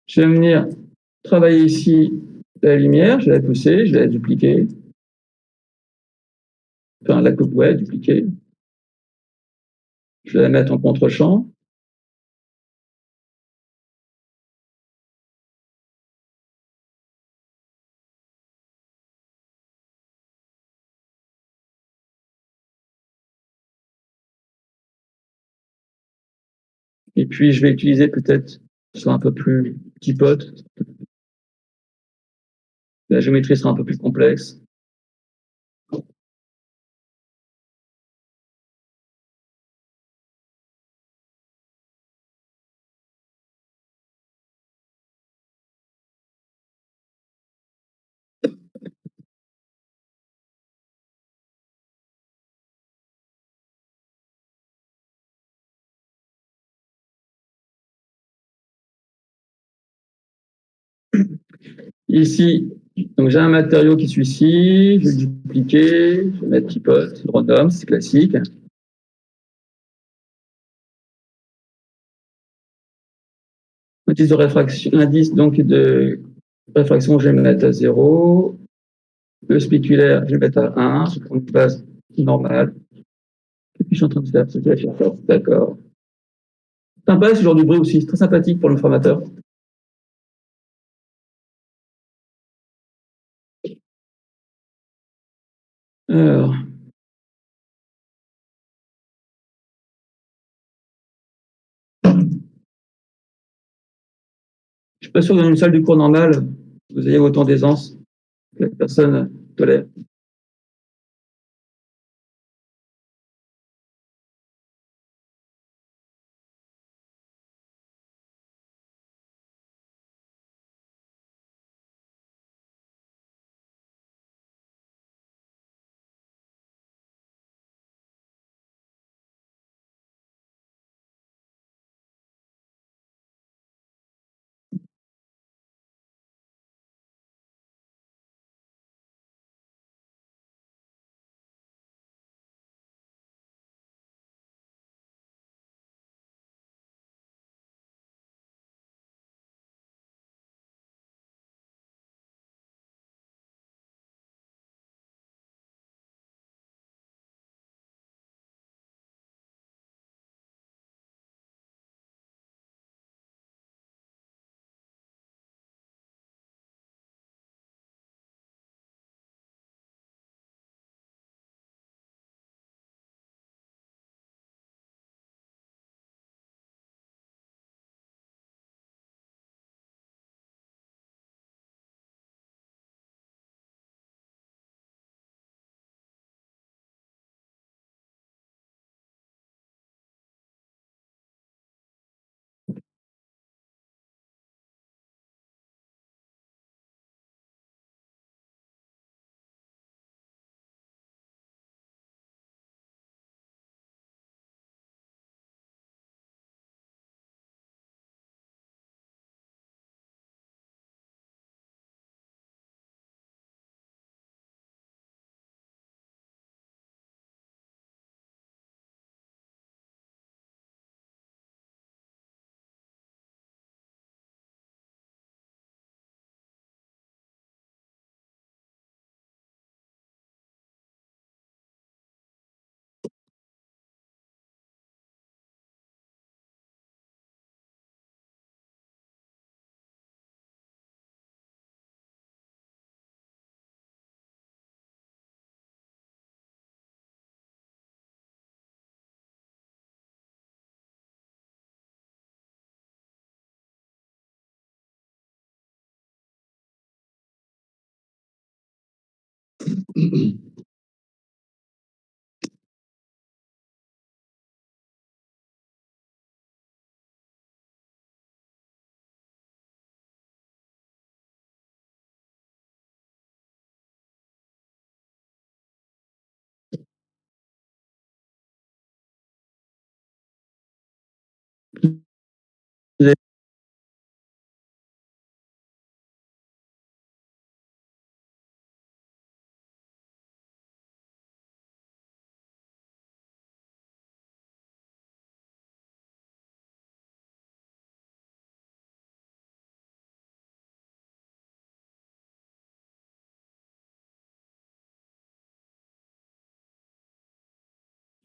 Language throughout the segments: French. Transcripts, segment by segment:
Je vais venir travailler ici la lumière, je vais la pousser, je vais la dupliquer. Enfin, la coupe, ouais, dupliquer. Je vais la mettre en contre-champ. Et puis, je vais utiliser peut-être, soit un peu plus petit pot. La géométrie sera un peu plus complexe. Ici, donc j'ai un matériau qui est celui-ci, je vais le dupliquer, je vais mettre petit pot, random, c'est classique. Indice de réfraction, indice donc de réfraction, je vais me mettre à 0. Le spéculaire, je vais mettre à 1, je prends une base normale. Et puis je suis en train de faire ce que je vais faire. D'accord. Sympa ce genre de bruit aussi, c'est très sympathique pour le formateur. Alors, je suis pas sûr que dans une salle de cours normale, vous ayez autant d'aisance que la personne tolère.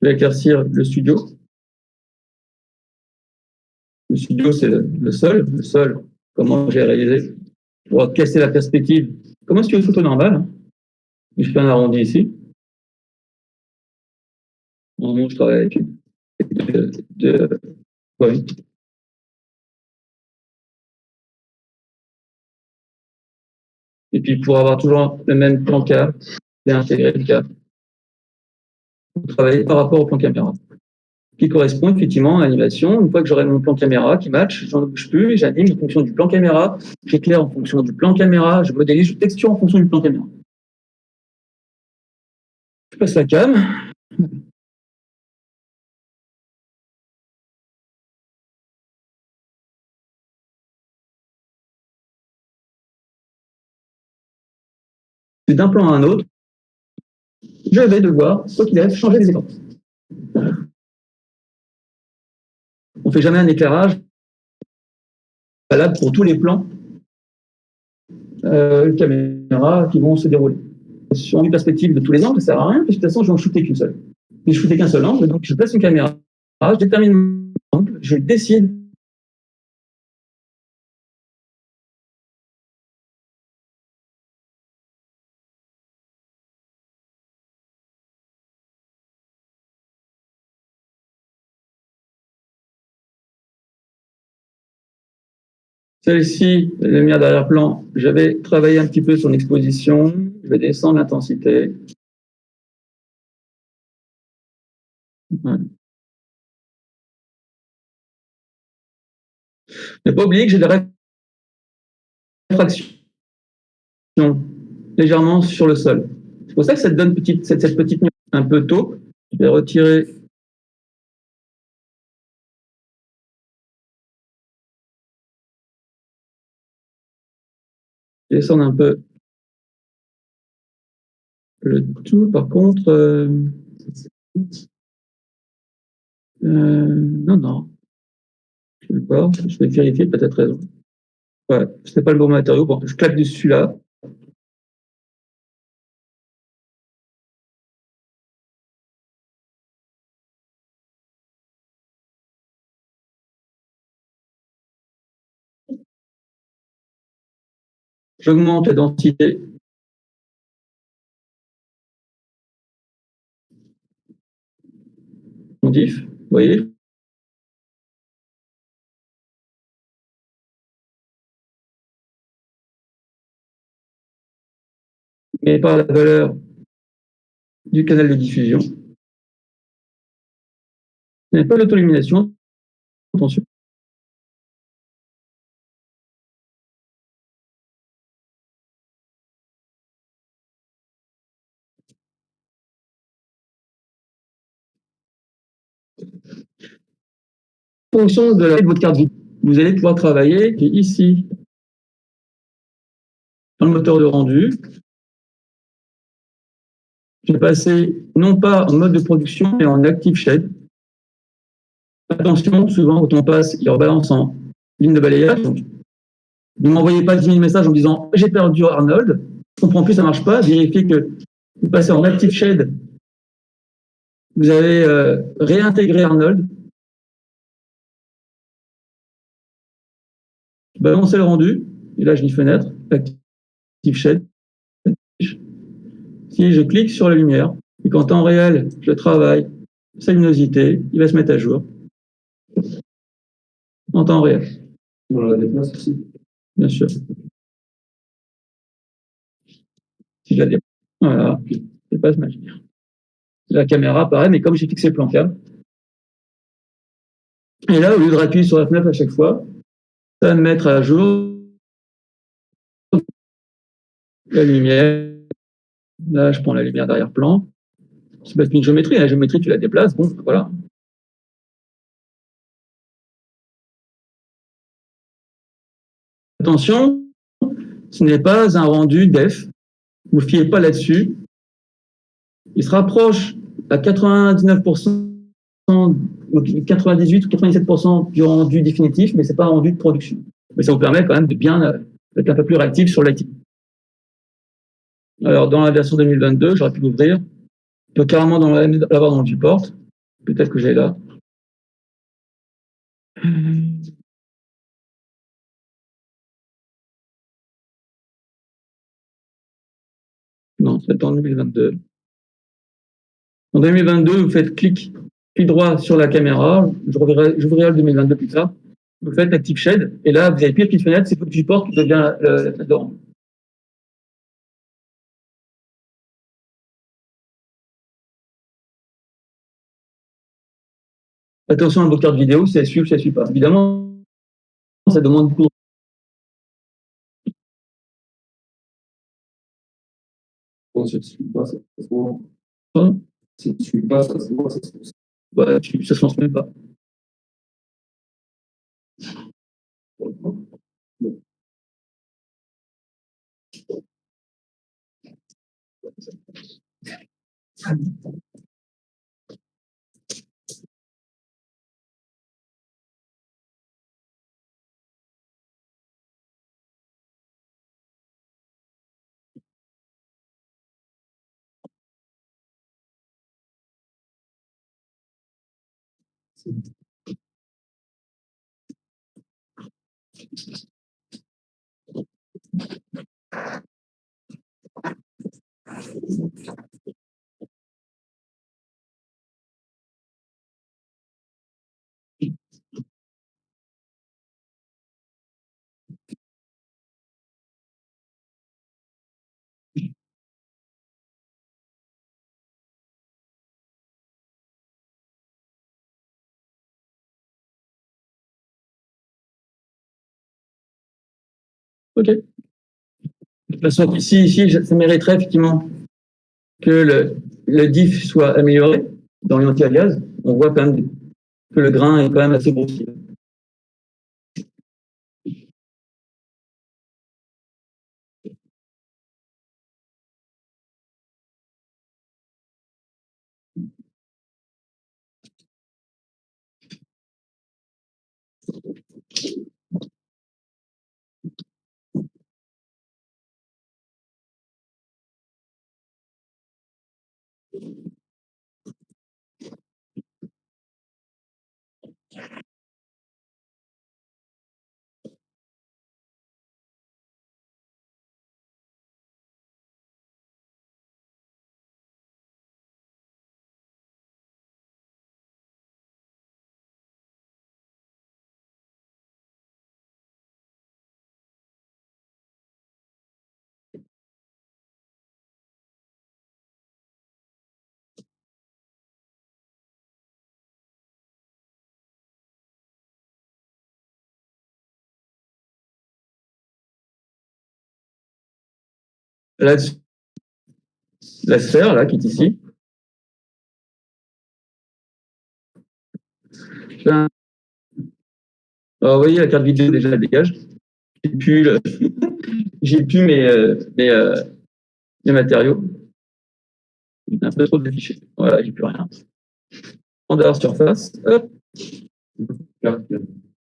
Je vais éclaircir le studio. Le studio, c'est le sol. Le sol, comment j'ai réalisé pour casser la perspective. Comment est-ce que tu veux une photo normale, hein? Je fais un arrondi ici. Normalement, je travaille avec de points. Et puis, pour avoir toujours le même plan K, j'ai intégré le K. Travailler par rapport au plan caméra, qui correspond effectivement à l'animation. Une fois que j'aurai mon plan caméra qui match, j'en bouge plus, j'anime en fonction du plan caméra, j'éclaire en fonction du plan caméra, je modélise, je texture en fonction du plan caméra. Je passe la cam. D'un plan à un autre, je vais devoir, quoi qu'il arrive, changer les écrans. On ne fait jamais un éclairage valable pour tous les plans caméra qui vont se dérouler. Sur une perspective de tous les angles, ça ne sert à rien, parce que de toute façon, je vais en shooter qu'une seule. Si je shootais qu'un seul angle, donc je place une caméra, je détermine l'angle, je décide. Celle-ci, la lumière d'arrière-plan, j'avais travaillé un petit peu sur l'exposition, je vais descendre l'intensité. Voilà. Ne pas oublier que j'ai des réfractions légèrement sur le sol. C'est pour ça que ça te donne cette petite nuance un peu tôt. Je vais retirer descendre un peu le tout. Par contre, non. Je vais voir, je vais vérifier, peut-être raison. Ouais, c'est pas le bon matériau. Bon, je claque dessus là. J'augmente la densité. Mon diff, vous voyez. Mais pas la valeur du canal de diffusion. Il n'y a pas l'auto-illumination. Attention. En fonction de votre carte vidéo, vous allez pouvoir travailler ici, dans le moteur de rendu. Je vais passer non pas en mode de production, mais en active shade. Attention, souvent, quand on passe, il rebalance en ligne de balayage. Donc, ne m'envoyez pas 10 000 messages en me disant « j'ai perdu Arnold ». Je ne comprends plus, ça ne marche pas. Vérifiez que vous passez en active shade. Vous avez réintégré Arnold. Balancez le rendu. Et là, je dis fenêtre, active shade. Si je clique sur la lumière et qu'en temps réel, je travaille sa luminosité, il va se mettre à jour en temps réel. On la déplace aussi. Bien sûr. Si je la déplace, voilà, je dépasse ma lumière. La caméra, pareil, mais comme j'ai fixé le plan cam. Et là, au lieu de appuyer sur F9 à chaque fois, ça va me mettre à jour la lumière. Là, je prends la lumière d'arrière-plan. C'est pas une géométrie. La géométrie, tu la déplaces. Bon, voilà. Attention, ce n'est pas un rendu def. Ne vous fiez pas là-dessus. Il se rapproche à 99%, 98 ou 97% du rendu définitif, mais ce n'est pas un rendu de production. Mais ça vous permet quand même de bien être un peu plus réactif sur l'actif. Alors, dans la version 2022, j'aurais pu l'ouvrir. On peut carrément l'avoir dans le viewport. Peut-être que j'ai là. Non, c'est en 2022. En 2022, vous faites clic droit sur la caméra. J'ouvrirai le 2022 plus tard. Vous faites Active Shade. Et là, vous avez pile petite fenêtre, c'est votre support qui devient dedans. Attention à vos cartes vidéo, si elles suivent, si elles suivent pas. Évidemment, ça demande beaucoup. Bon, ça ne suit pas, ça se voit. Hein. Ça ne suit pas, ça se voit, ça se voit. Bah, ça se lance même pas. OK. De toute façon, ici, ça mériterait effectivement que le diff soit amélioré dans l'anti-gaz. On voit quand même que le grain est quand même assez grossier. Là, la sphère, là, qui est ici, ben, vous voyez, la carte vidéo déjà elle dégage. J'ai plus, j'ai plus mes matériaux. J'ai un peu trop de fichiers. Voilà, j'ai plus rien. Render surface, hop, je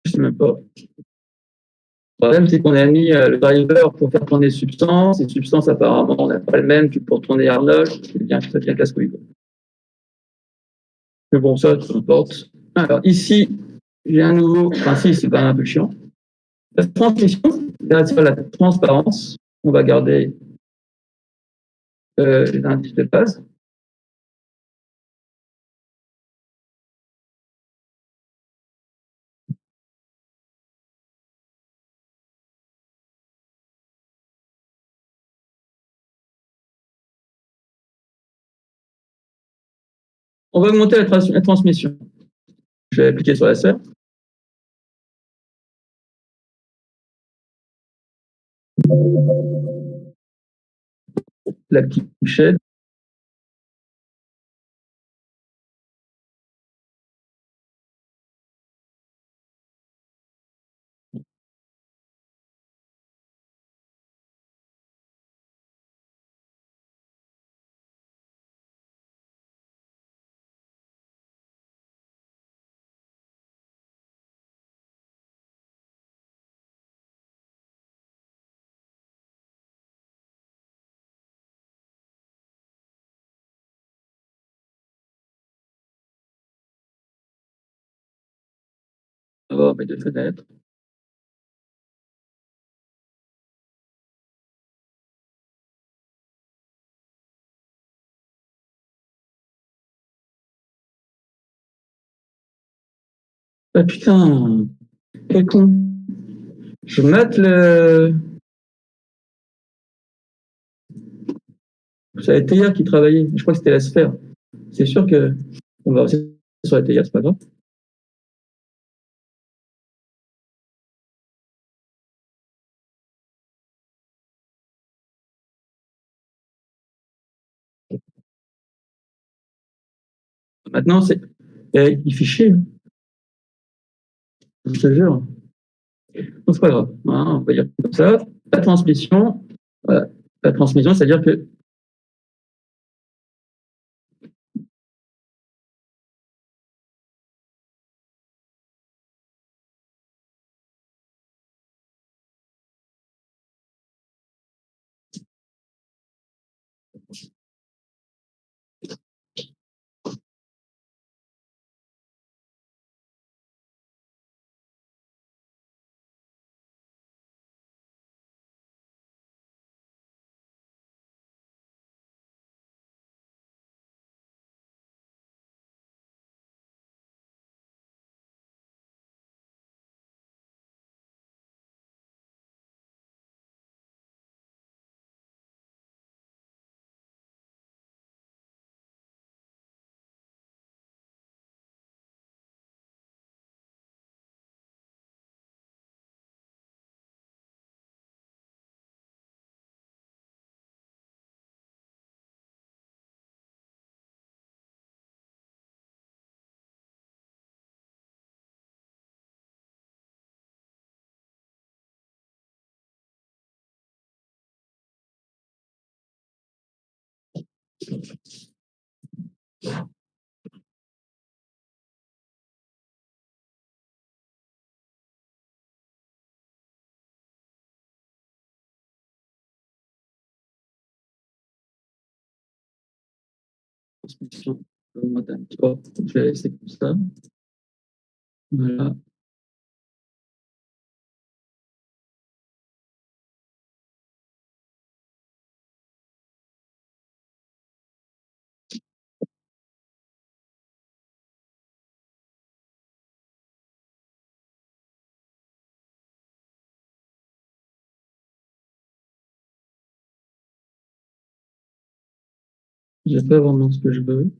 sais même pas. Le problème, c'est qu'on a mis le driver pour faire tourner Substance, et Substance, apparemment, on n'a pas le même que pour tourner Arnold. Ça devient casse-couille. Mais bon, ça, peu importe. Alors, ici, j'ai un nouveau. Enfin, si, c'est quand même un peu chiant. La transmission, là, c'est la transparence. On va garder les indices de base. On va augmenter la transmission. Je vais appliquer sur la serre. La petite shade. avoir mes 2 fenêtres. Ah putain, quel con. Je vais mettre le ça avait été hier qui travaillait, je crois que c'était la sphère. C'est sûr que on va rester sur la théière, c'est pas grave. Maintenant, il fait chier, hein, je te jure. Donc, c'est pas grave, hein, on va dire comme ça. La transmission, voilà. La transmission, c'est-à-dire que transmission, je vais laisser comme ça. Voilà. J'ai pas vraiment ce que je veux.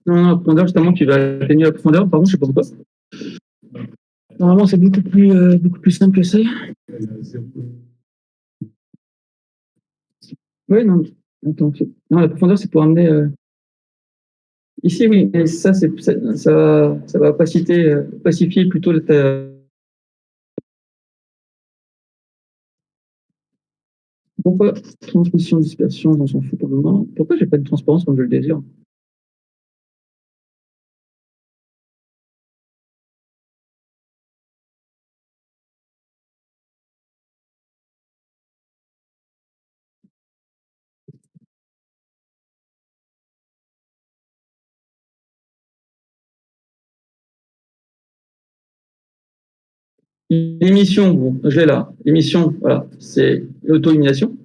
Non, non, la profondeur, justement, tu vas atténuer la profondeur, pardon, je sais pas pourquoi. Normalement, c'est beaucoup plus simple que ça. Oui, non, attends, non, la profondeur, c'est pour amener. Ici, oui, mais ça, ça va pacifier plutôt pourquoi transmission, dispersion, on s'en fout pour le moment. Pourquoi j'ai pas de transparence comme je le désire? L'émission, bon, je l'ai là. L'émission, voilà, c'est l'auto-illumination.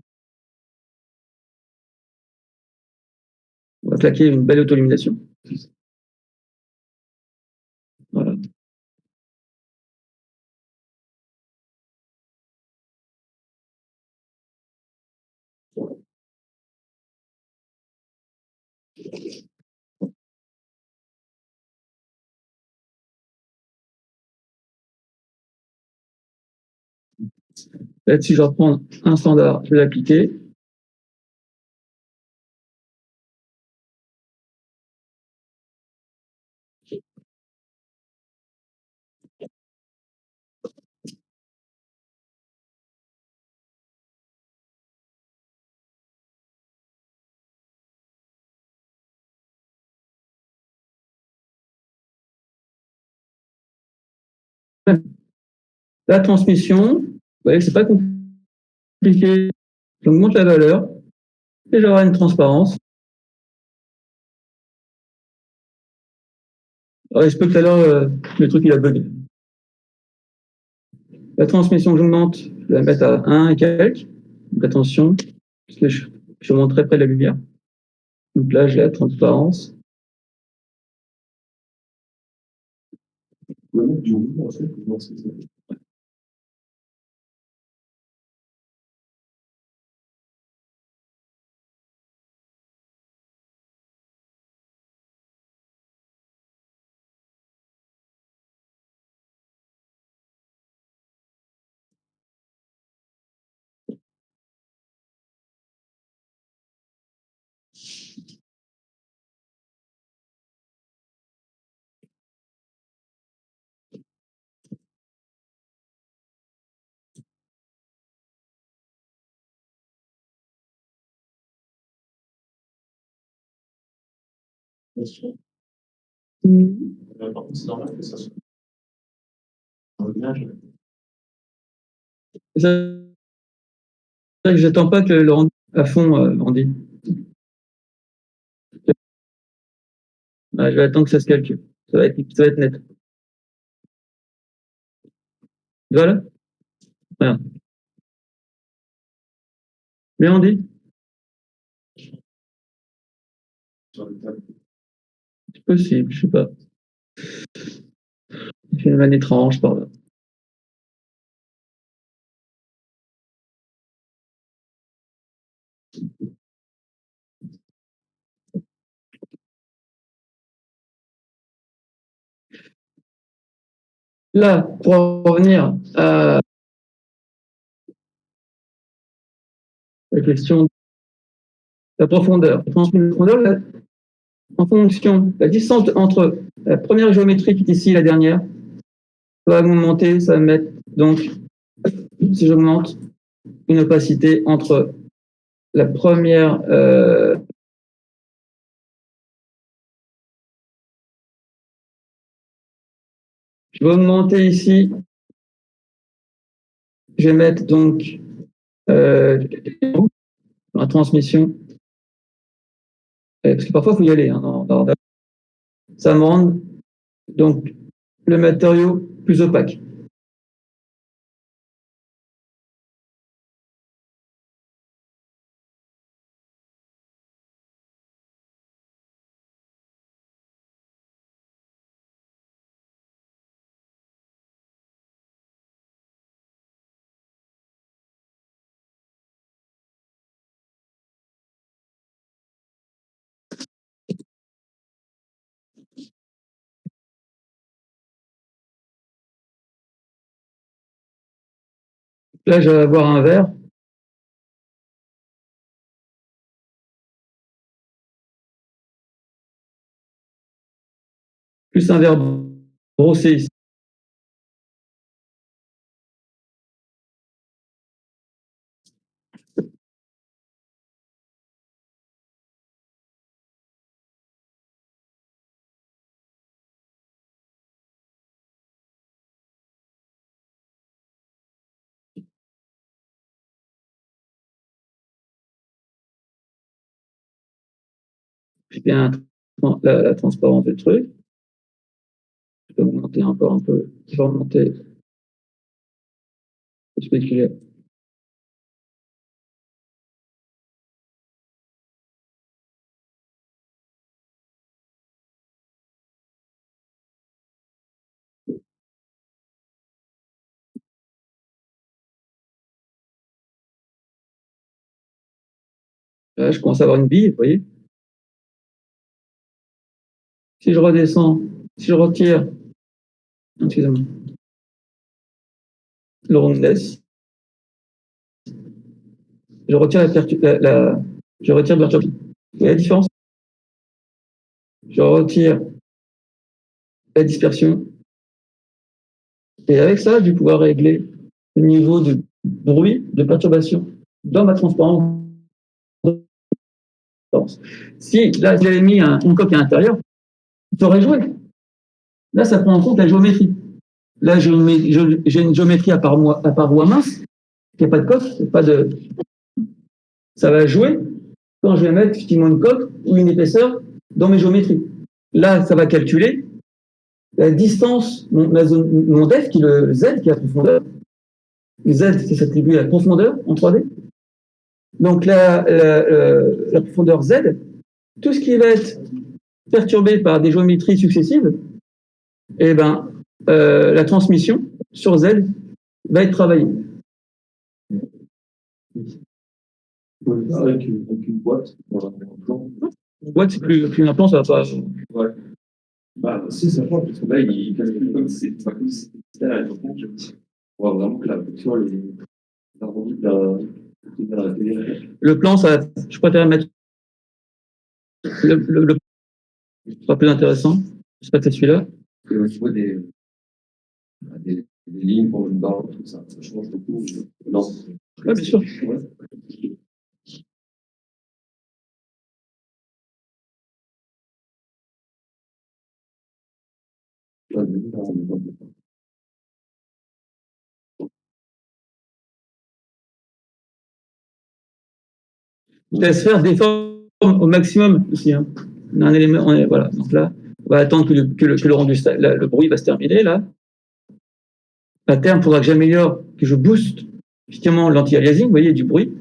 On va claquer une belle auto-illumination. Voilà. Là-dessus, je vais reprendre un standard, je vais l'appliquer. La transmission, vous voyez, c'est pas compliqué. J'augmente la valeur et j'aurai une transparence. Alors, il se peut que tout à l'heure, le truc il a bugué. La transmission que j'augmente, je vais la mettre à 1 et quelques. Donc attention, parce que je suis vraiment très près de la lumière. Donc là, j'ai la transparence. C'est ça que j'attends pas que le rendu à fond rendu. Je vais attendre que ça se calcule. Ça va être net. Voilà. Voilà. Mais on dit, c'est possible, je sais pas. Il fait une vanne étrange par là. Là, pour revenir à la question de la profondeur. La profondeur, en fonction, la distance entre la première géométrie qui est ici et la dernière, va augmenter, ça va mettre, donc, si j'augmente une opacité entre la première, je vais augmenter ici, je vais mettre donc la transmission, parce que parfois il faut y aller, hein, ça me rend donc le matériau plus opaque. Là, je vais avoir un verre. Plus un verre brossé ici. Puis bien la transparence du truc. Je peux augmenter encore un peu. Je vais augmenter le spéculaire. Là, je commence à avoir une bille, vous voyez. Si je redescends, si je retire, excusez-moi, le roundness, je retire je retire la perturbation. Vous voyez la différence? Je retire la dispersion. Et avec ça, je vais pouvoir régler le niveau de bruit, de perturbation dans ma transparence. Si là, j'avais mis une coque à l'intérieur, ça aurait joué. Là, ça prend en compte la géométrie. Là, j'ai une géométrie à parois mince, il n'y a pas de coque, pas de... Ça va jouer quand je vais mettre effectivement une coque ou une épaisseur dans mes géométries. Là, ça va calculer la distance, mon def, qui est le Z, qui est la profondeur. Le Z, c'est s'attribuer à la profondeur en 3D. Donc la profondeur Z, tout ce qui va être perturbé par des géométries successives, eh ben, la transmission sur Z va être travaillée. Avec une boîte, dans un plan. Une boîte, c'est plus un plan, ça va pas. Ouais. Bah, si, ça change, parce que là, il calcule comme si c'était à l'époque. On voit vraiment que la fonction, elle est arrondie de la télé. Le plan, ça, je préfère mettre le sera plus intéressant. Je sais pas que c'est celui-là. Et au niveau des lignes pour une barre, tout ça, ça change beaucoup. Non. Oui, bien sûr. Ouais. Je laisse faire des formes au maximum aussi. Hein. On a un élément, voilà. Donc là, on va attendre que le rendu, le bruit va se terminer là. À terme, il faudra que j'améliore, que je booste justement l'anti-aliasing, vous voyez, du bruit.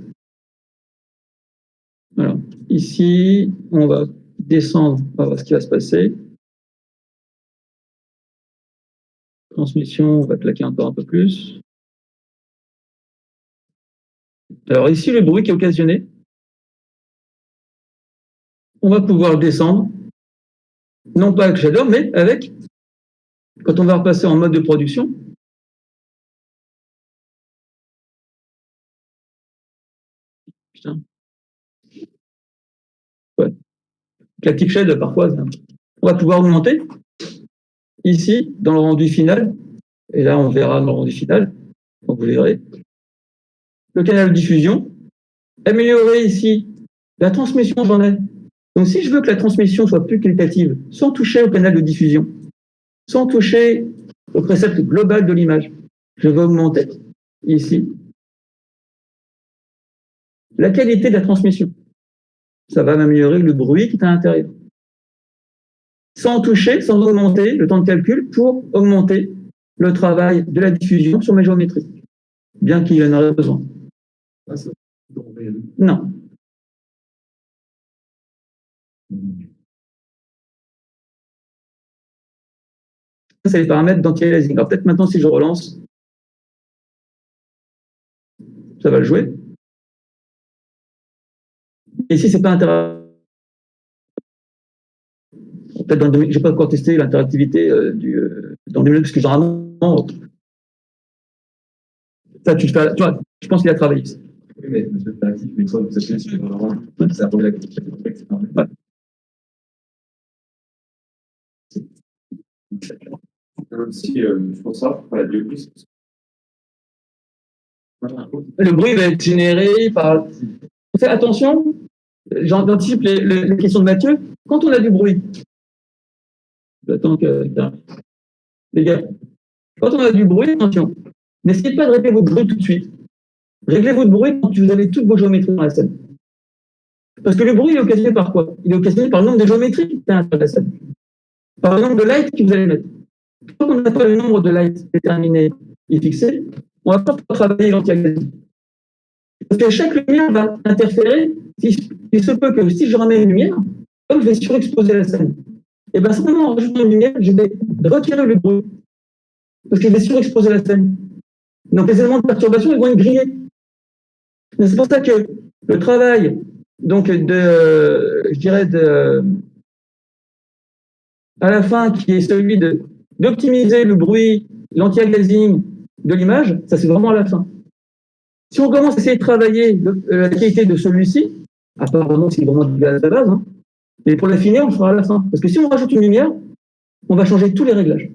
Voilà. Ici, on va descendre, on va voir ce qui va se passer. Transmission, on va claquer encore un peu plus. Alors ici, le bruit qui est occasionné, on va pouvoir le descendre, non pas avec Shader, mais avec, quand on va repasser en mode de production, putain. Ouais. L'active shade, parfois, on va pouvoir augmenter ici, dans le rendu final, et là, on verra dans le rendu final, donc vous verrez, le canal de diffusion, améliorer ici la transmission, j'en ai. Donc, si je veux que la transmission soit plus qualitative, sans toucher au canal de diffusion, sans toucher au précepte global de l'image, je vais augmenter ici la qualité de la transmission. Ça va m'améliorer le bruit qui est à l'intérieur. Sans toucher, sans augmenter le temps de calcul pour augmenter le travail de la diffusion sur mes géométries, bien qu'il y en aurait besoin. Non. Ça, c'est les paramètres d'anti-aliasing. Alors peut-être maintenant, si je relance, ça va le jouer. Et ici, c'est pas intéressant. Peut-être j'ai pas encore testé l'interactivité dans le milieu, parce que généralement, ça, tu vois, je pense qu'il a travaillé. Oui, mais monsieur interactif, une fois que vous appuyez sur vraiment, ça pose la question. Ouais. Si, je pense ça, voilà, du coup, le bruit va être généré par. Faites attention, j'anticipe les questions de Mathieu. Quand on a du bruit, j'attends que. Les gars, quand on a du bruit, attention, n'essayez pas de régler votre bruit tout de suite. Réglez votre bruit quand vous avez toutes vos géométries dans la scène. Parce que le bruit, il est occasionné par quoi? Il est occasionné par le nombre de géométries qui est à l'intérieur de la scène. Par le nombre de lights que vous allez mettre. Tant qu'on n'a pas le nombre de lights déterminé et fixé, on ne va pas pouvoir travailler l'anti-aliasing. Parce que chaque lumière va interférer. Il se peut que si je ramène une lumière, comme je vais surexposer la scène, et bien simplement en rajoutant une lumière, je vais retirer le bruit. Parce que je vais surexposer la scène. Donc les éléments de perturbation, ils vont être grillés. C'est pour ça que le travail, donc je dirais à la fin, qui est celui d'optimiser le bruit, l'anti-aliasing de l'image, ça c'est vraiment à la fin. Si on commence à essayer de travailler la qualité de celui-ci, apparemment c'est vraiment du gaz à la base, hein, mais pour l'affiner, on le fera à la fin. Parce que si on rajoute une lumière, on va changer tous les réglages.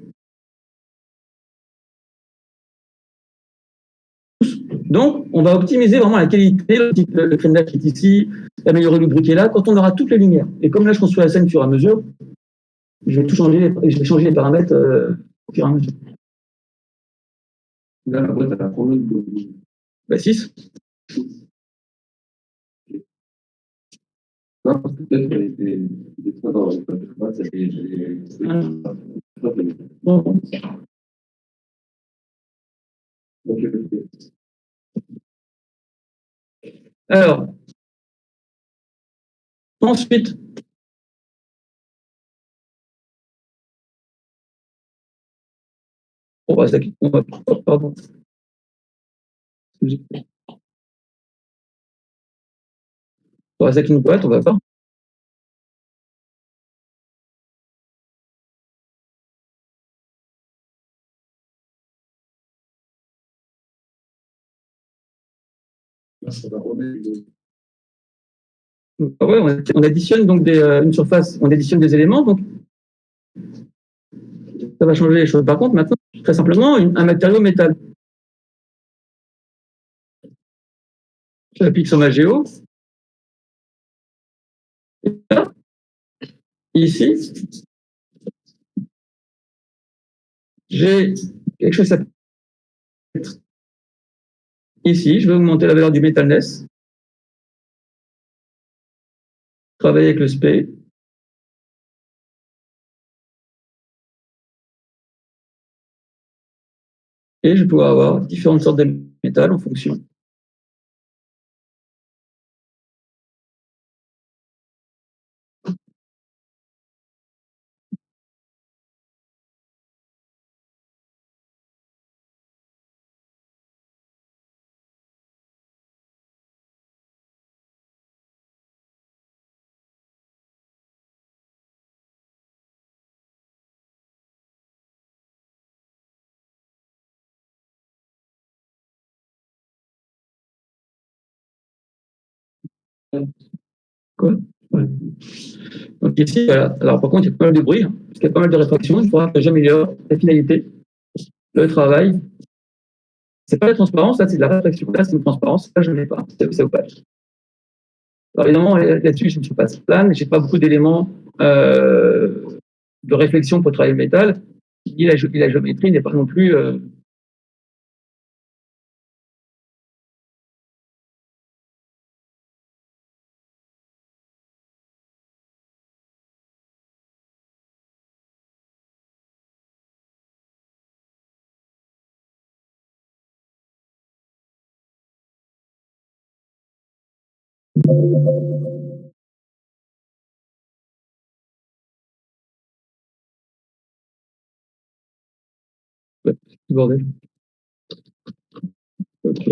Donc, on va optimiser vraiment la qualité, le crénelage qui est ici, améliorer le bruit qui est là, quand on aura toutes les lumières. Et comme là, je construis la scène au fur et à mesure, je vais tout changer, je vais changer les paramètres au fur et à mesure. Là, la boîte, elle a combien de. Bah, 6. Non, parce que peut-être qu'elle était trop dans la boîte, ça fait. Bon. Ok, ok. Alors, ensuite, pardon. On reste avec une boîte, on va voir. Ouais, on additionne donc une surface, on additionne des éléments, donc ça va changer les choses. Par contre, maintenant, très simplement, un matériau métal. J'applique sur ma géo. Ici, j'ai quelque chose qui s'appelle. Ici, je vais augmenter la valeur du metalness. Travailler avec le SPE. Et je vais pouvoir avoir différentes sortes de métal en fonction. Quoi ouais. Donc ici, voilà. Alors par contre, il y a pas mal de bruit, parce qu'il y a pas mal de réfraction. Il faudra que j'améliore la finalité, le travail. C'est pas la transparence, là, c'est de la réfraction. Là, c'est une transparence. Là, je ne l'ai pas. C'est opaque. Alors évidemment, là-dessus, je ne suis pas plane. Je n'ai pas beaucoup d'éléments de réflexion pour travailler le métal. Et la géométrie n'est pas non plus. Bordel. Ok.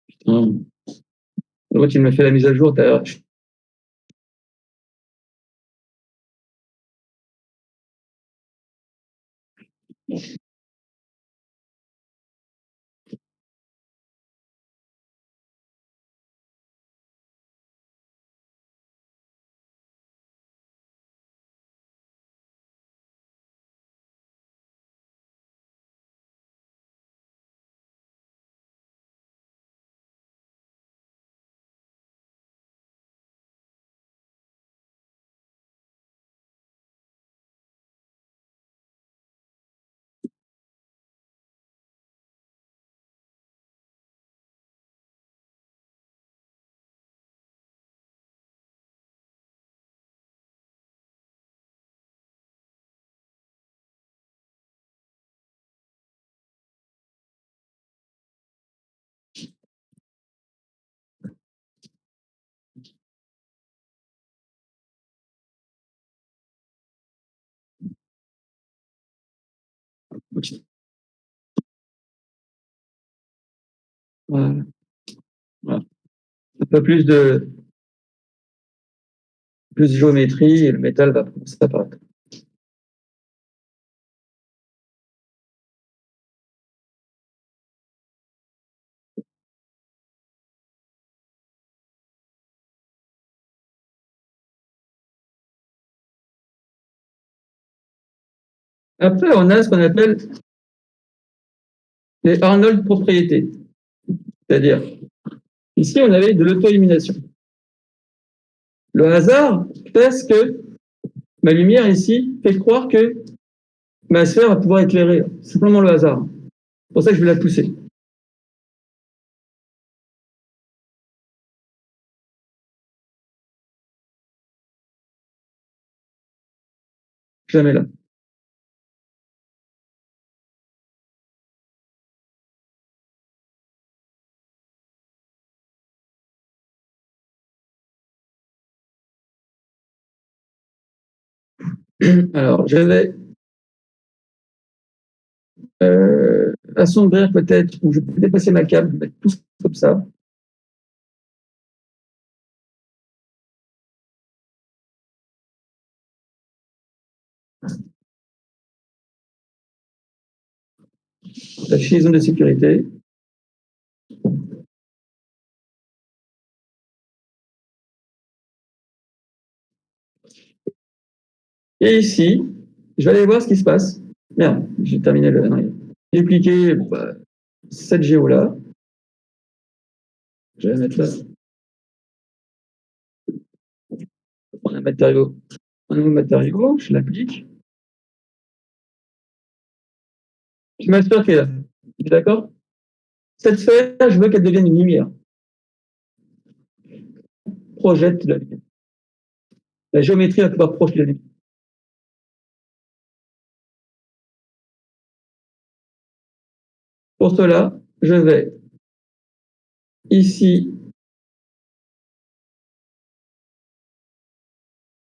Putain. L'autre, il m'a fait la mise à jour tout à l'heure. Voilà. Voilà. Un peu plus de. plus géométrie, et le métal va commencer à apparaître. Après, on a ce qu'on appelle les Arnold propriétés. C'est-à-dire, ici, on avait de l'auto-illumination. Le hasard fait ce que ma lumière ici fait croire que ma sphère va pouvoir éclairer. C'est simplement le hasard. C'est pour ça que je vais la pousser. Jamais là. Alors, je vais assombrir peut-être, ou je peux dépasser ma câble, mettre tout comme ça. Lâcher les zones de sécurité. Et ici, je vais aller voir ce qui se passe. Merde, j'ai terminé le. Non, dupliquer cette géo là. Je vais la mettre là. Je prends un matériau, un nouveau matériau, je l'applique. Je m'assure qu'elle est là. D'accord? Cette sphère, je veux qu'elle devienne une lumière. Projette la lumière. La géométrie va pouvoir projeter la lumière. Pour cela, je vais ici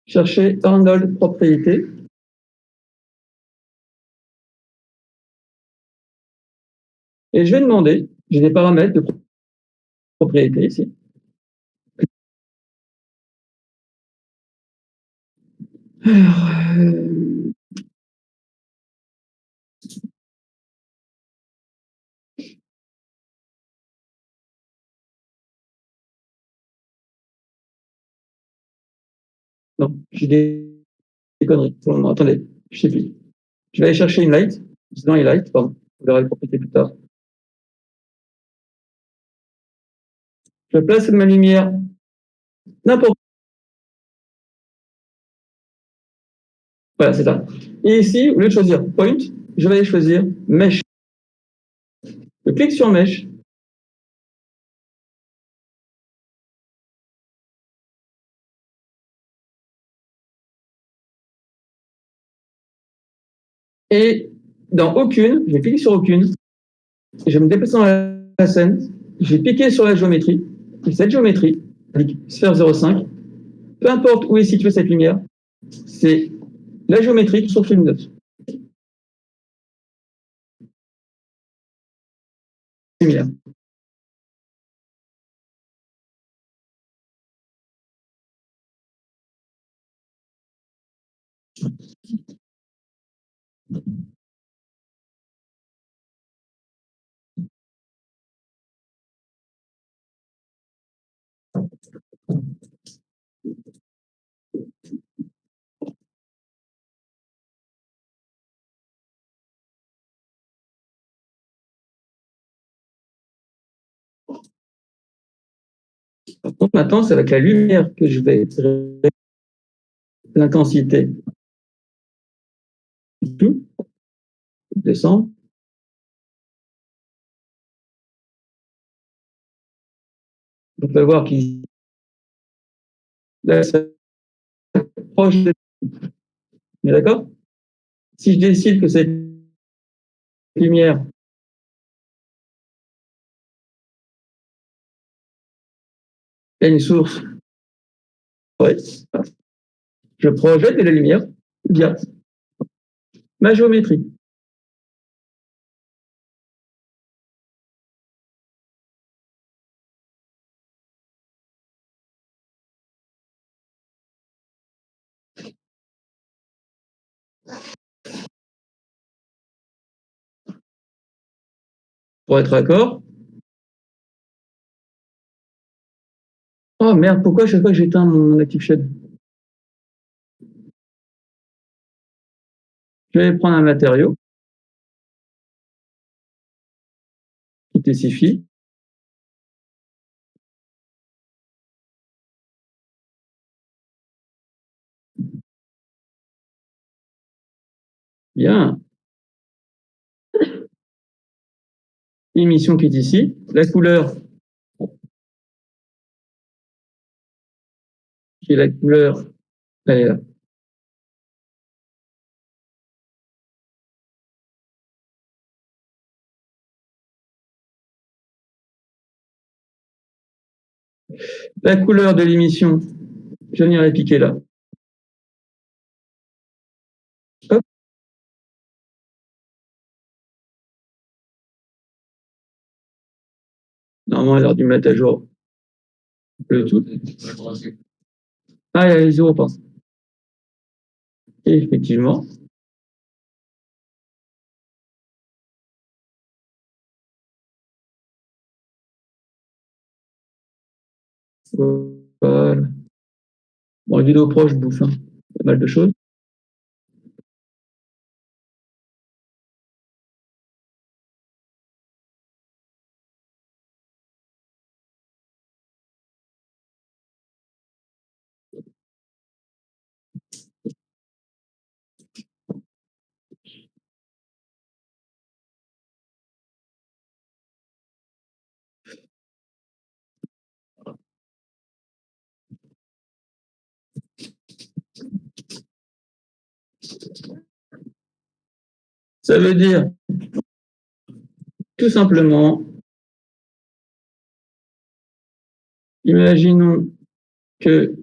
chercher Arnold propriété. Et je vais demander, j'ai des paramètres de propriété ici. Alors, non, j'ai des conneries. Attendez, je sais plus. Je vais aller chercher une light. Sinon, une light, pardon. Vous verrez les propriétés plus tard. Je place ma lumière n'importe où. Voilà, c'est ça. Et ici, au lieu de choisir point, je vais aller choisir mesh. Je clique sur mesh. Et dans aucune, je vais cliquer sur aucune. Je vais me déplacer dans la scène. Je vais cliquer sur la géométrie. Et cette géométrie, sphère 0,5, peu importe où est située cette lumière, c'est la géométrie sauf lumineuse. Lumière. Par contre, maintenant, c'est avec la lumière que je vais l'intensité. Tout descend. On peut voir qu'il est proche de. D'accord? Si je décide que cette lumière est une source, ouais, je projette de la lumière via ma géométrie. pour être d'accord. Oh merde, pourquoi chaque fois que j'éteins mon Active Shade? Je vais prendre un matériau qui tessifie. Bien. Émission qui est ici. La couleur, qui est la couleur, elle est là. La couleur de l'émission, je vais venir la piquer là. Hop. Normalement, elle a dû mettre à jour le tout. Ah, il y a les 0 pardon. Et effectivement. Voilà. Bon, les vidéos proches bouffent hein. Pas mal de choses. Ça veut dire tout simplement, imaginons que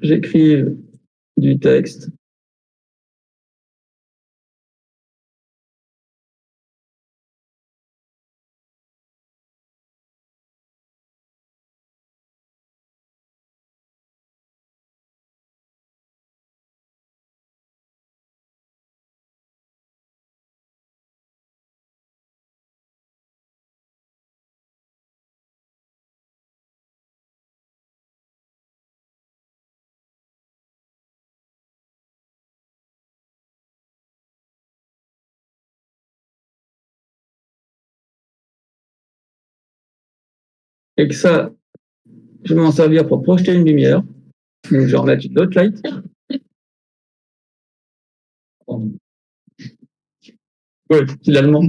j'écrive du texte. Et que ça, je vais m'en servir pour projeter une lumière. Donc, je vais remettre une autre light. Oui, finalement.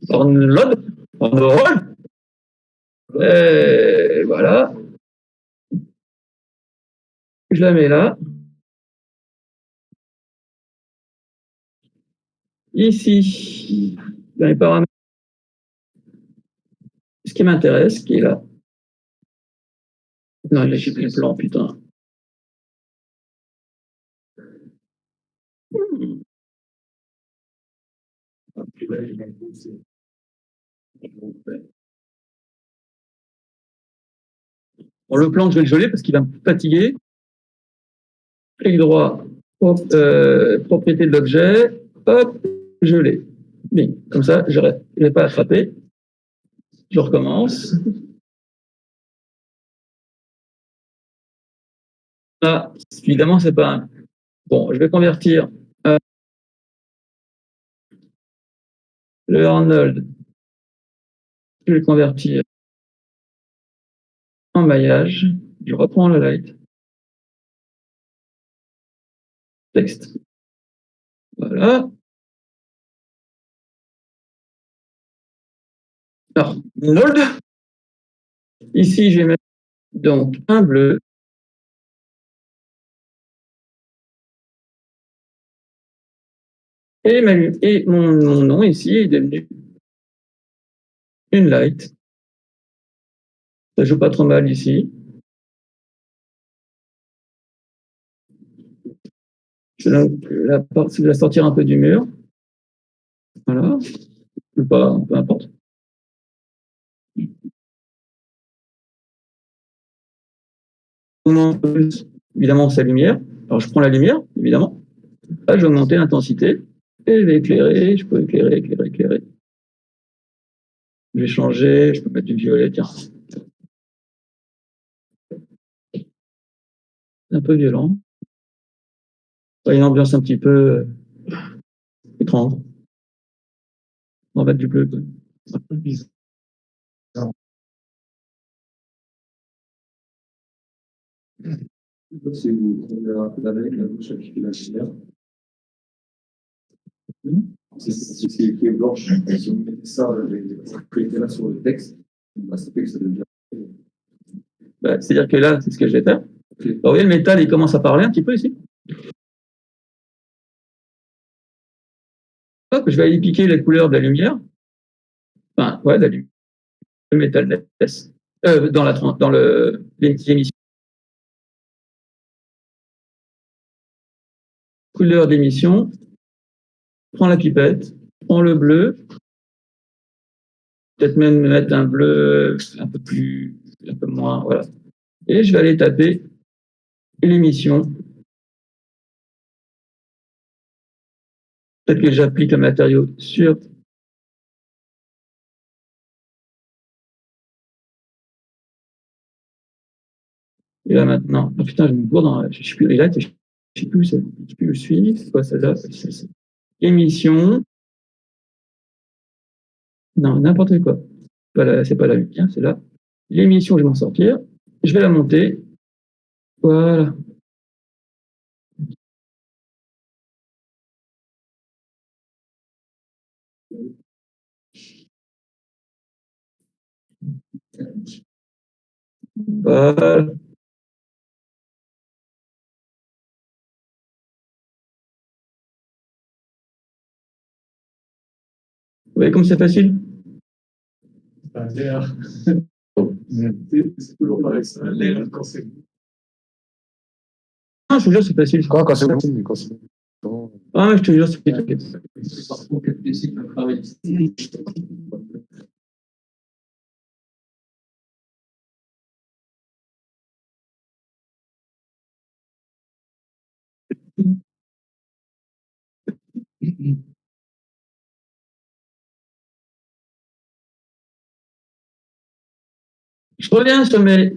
En load, en roll. Et voilà. Je la mets là. Ici, dans les paramètres, ce qui m'intéresse, qui est là. Non, là, j'ai plus le plan, putain. Bon, le plan, je vais le geler parce qu'il va me fatiguer. Clic droit, propriété de l'objet, hop, gelé. Bing. Comme ça, je n'ai pas attrapé. Je recommence. Ah, évidemment, c'est pas un. Bon, je vais convertir le Arnold. Je vais le convertir en maillage. Je reprends le light. Texte. Voilà. Alors, Arnold. Ici, je vais mettre donc un bleu. Et mon nom ici est devenu une light. Ça joue pas trop mal ici. Je vais la sortir un peu du mur. Voilà. Ou pas, peu importe. Évidemment, sa lumière. Alors, je prends la lumière, évidemment. Là, je vais augmenter l'intensité. Et je vais éclairer. Je peux éclairer. Je vais changer, je peux mettre du violet, tiens. C'est un peu violent. Une ambiance un petit peu étrange. On va mettre du bleu. Un peu bizarre. C'est vous la bouche qui fait la lumière. C'est qui est blanche. Si on mettait ça, là sur le texte, ça fait que ça devient. C'est-à-dire que là, c'est ce que je vais faire. Okay. Vous voyez, le métal, il commence à parler un petit peu ici. Hop, je vais aller piquer les couleurs de la lumière. Enfin, ouais, le métal laisse. Dans l'émission. Couleur d'émission. Prends la pipette, prends le bleu. Peut-être même mettre un bleu un peu moins, voilà. Et je vais aller taper l'émission. Peut-être que j'applique le matériau sur. Et là maintenant, oh putain, je me bourre dans. Je suis plus là, je sais plus où je suis. C'est quoi celle-là? Émission. Non, n'importe quoi. C'est pas la lumière, c'est là. L'émission, je vais m'en sortir. Je vais la monter. Voilà. Voilà. Vous voyez comme c'est facile? C'est toujours pareil, ça. Quand c'est Ah, je te jure, c'est facile. Quand c'est bon, quand c'est bon. Ah, je te jure, c'est facile. Je reviens sur mes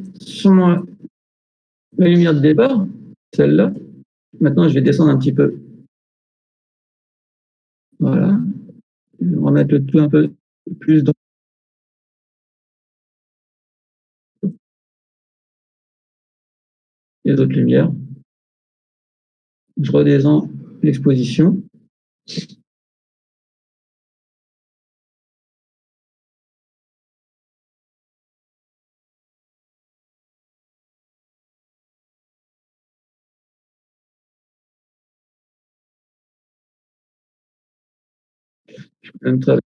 lumières de départ, celle-là. Maintenant, je vais descendre un petit peu. Voilà. On va mettre le tout un peu plus dans les autres lumières. Je redescends l'exposition. Je peux même travailler.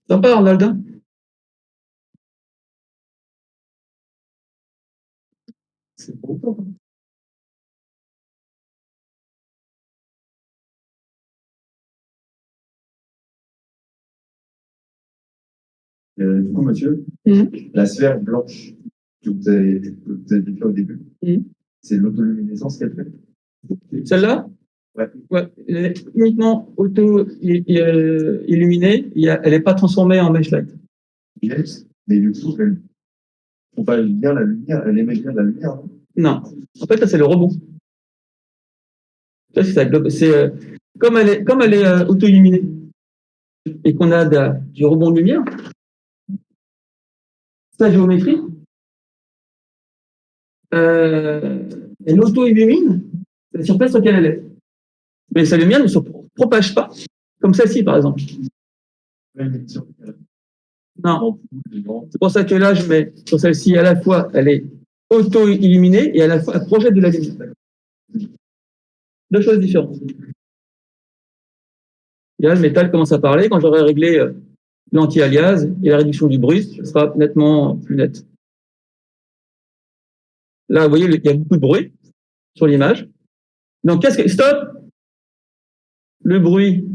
Sympa, Arnold, hein? C'est bon. Du coup, monsieur, la sphère blanche que vous avez fait au début, c'est l'autoluminescence qu'elle fait? Celle-là? Ouais. Elle est uniquement auto-illuminée, elle n'est pas transformée en mesh light. Yes, mais du coup, elle ne pas bien la lumière, elle émet bien la lumière, non? Non. En fait, ça, c'est le rebond. Ça, c'est comme elle est auto-illuminée et qu'on a du rebond de lumière, sa géométrie, elle auto-illumine la surface sur laquelle elle est. Mais sa lumière ne se propage pas, comme celle-ci, par exemple. Non. C'est pour ça que là, je mets sur celle-ci, à la fois, elle est auto-illuminée et à la fois, elle projette de la lumière. Deux choses différentes. Et là, le métal commence à parler. Quand j'aurai réglé l'anti-alias et la réduction du bruit, ce sera nettement plus net. Là, vous voyez, il y a beaucoup de bruit sur l'image. Donc, stop! Le bruit.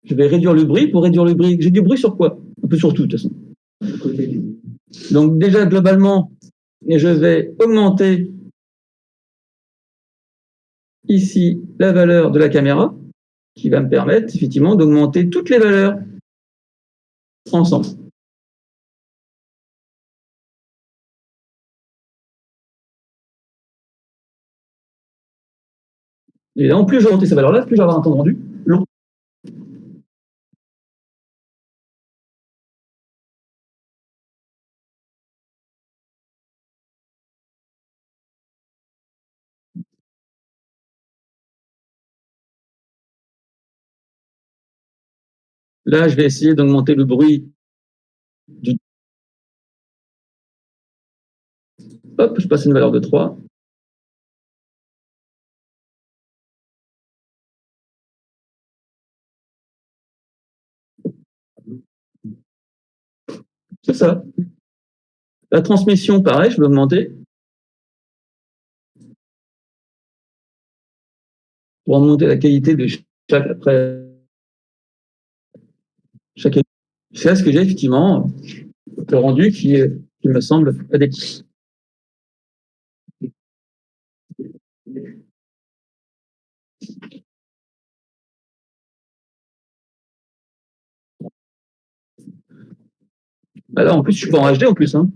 Je vais réduire le bruit. Pour réduire le bruit, j'ai du bruit sur quoi? Un peu sur tout, de toute façon. Donc, déjà, globalement, je vais augmenter ici la valeur de la caméra, qui va me permettre, effectivement, d'augmenter toutes les valeurs ensemble. Évidemment, plus je vais monter ces valeurs-là, plus je vais avoir un temps de rendu long. Là, je vais essayer d'augmenter le bruit du... Hop, je passe une valeur de 3. C'est ça. La transmission, pareil, je vais augmenter. Pour augmenter la qualité de chaque c'est ce que j'ai effectivement le rendu qui me semble adéquat. Alors en plus je suis pas en HD en plus, hein.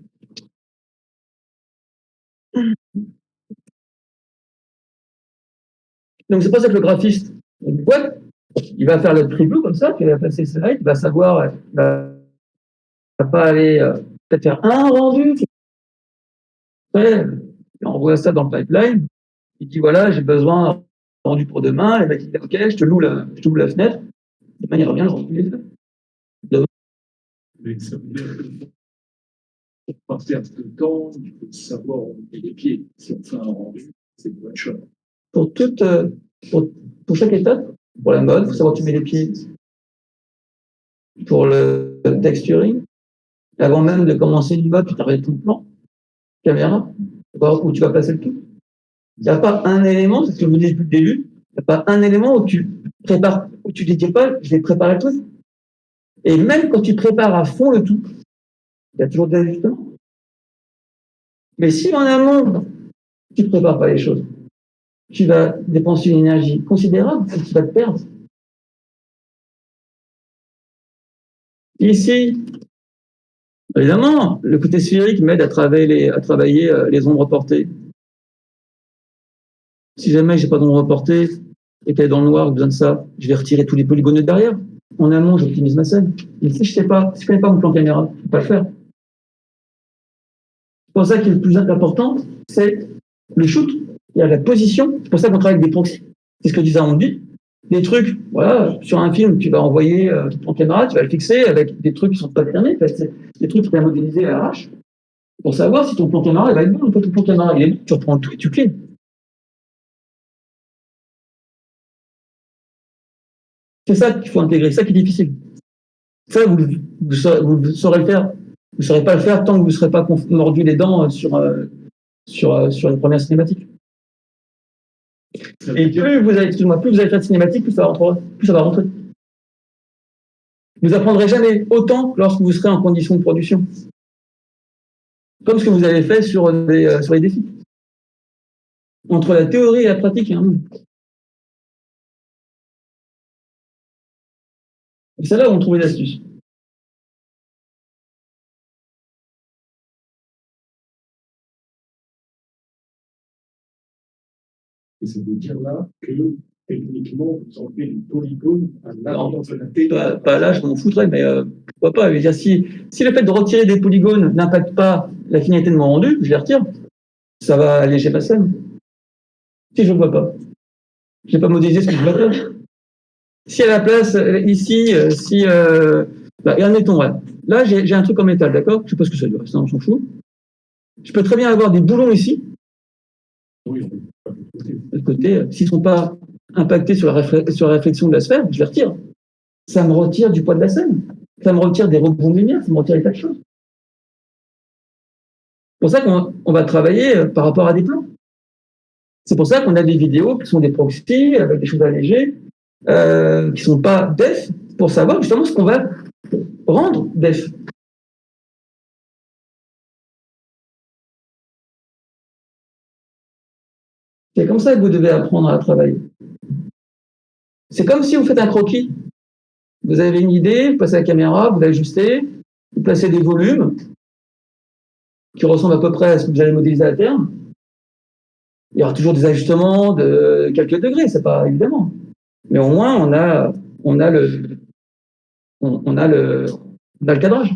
Donc c'est pour ça que le graphiste, il va faire le triple comme ça, puis il va passer ses slides, il va savoir, il va pas aller peut-être faire un rendu. Après, il envoie ça dans le pipeline. Il dit voilà, j'ai besoin d'un rendu pour demain. Le mec il dit ok, je te loue la fenêtre. Demain il revient, je remplis les fenêtres. Mais ça veut dire que pour pas perdre de temps, il faut savoir où on met les pieds. Si on fait un rendu, c'est une bonne chose. Pour chaque étape, pour la mode, il faut savoir où tu mets les pieds. Pour le texturing, avant même de commencer une mode, tu t'arrêtes ton plan, caméra, voir où tu vas placer le tout. Il n'y a pas un élément, c'est ce que je vous dis depuis le début, il n'y a pas un élément où tu prépares, où tu ne dis pas, je vais préparer le truc. Et même quand tu prépares à fond le tout, il y a toujours des ajustements. Mais si en amont, tu ne prépares pas les choses, tu vas dépenser une énergie considérable et tu vas te perdre. Ici, évidemment, le côté sphérique m'aide à travailler les ombres portées. Si jamais j'ai pas d'ombre portée et qu'elle est dans le noir, j'ai besoin de ça, je vais retirer tous les polygones de derrière. En amont, j'optimise ma scène. Mais si je connais pas mon plan caméra, je peux pas le faire. C'est pour ça que le plus important, c'est le shoot. Il y a la position. C'est pour ça qu'on travaille avec des proxys. C'est ce que disait Andy. Des trucs, voilà, sur un film, tu vas envoyer ton caméra, tu vas le fixer avec des trucs qui sont pas terminés. C'est des trucs que tu as modélisés à l'arrache pour savoir si ton plan caméra il va être bon ou pas. Ton plan caméra il est bon, tu reprends tout et tu clean. C'est ça qu'il faut intégrer, c'est ça qui est difficile. Ça, vous saurez le faire. Vous ne saurez pas le faire tant que vous ne serez pas mordu les dents sur une première cinématique. Et plus vous allez faire de cinématique, plus ça va rentrer. Vous apprendrez jamais autant lorsque vous serez en condition de production. Comme ce que vous avez fait sur les défis. Entre la théorie et la pratique, il y a un monde. Et c'est là où on trouve les astuces. Et ça veut dire là que techniquement, vous enlevez les polygones à l'avant de la tête. Pas là, je m'en foutrais, mais pourquoi pas. Je veux dire, si le fait de retirer des polygones n'impacte pas la finalité de mon rendu, je les retire. Ça va alléger ma scène. Si je ne vois pas. Je n'ai pas modélisé ce que je vois pas. Si à la place, ici, admettons, ouais. Là, j'ai un truc en métal, d'accord? Je ne sais pas ce que ça doit, ça, on s'en fout. Je peux très bien avoir des boulons ici. Oui, de côté, s'ils ne sont pas impactés sur la réflexion de la sphère, je les retire. Ça me retire du poids de la scène. Ça me retire des rebonds de lumière, ça me retire des tas de choses. C'est pour ça qu'on va travailler par rapport à des plans. C'est pour ça qu'on a des vidéos qui sont des proxys avec des choses allégées, qui sont pas def, pour savoir justement ce qu'on va rendre def. C'est comme ça que vous devez apprendre à travailler. C'est comme si vous faites un croquis. Vous avez une idée, vous passez la caméra, vous l'ajustez, vous placez des volumes qui ressemblent à peu près à ce que vous allez modéliser à terme. Il y aura toujours des ajustements de quelques degrés, c'est pas évidemment. Mais au moins, on a le cadrage.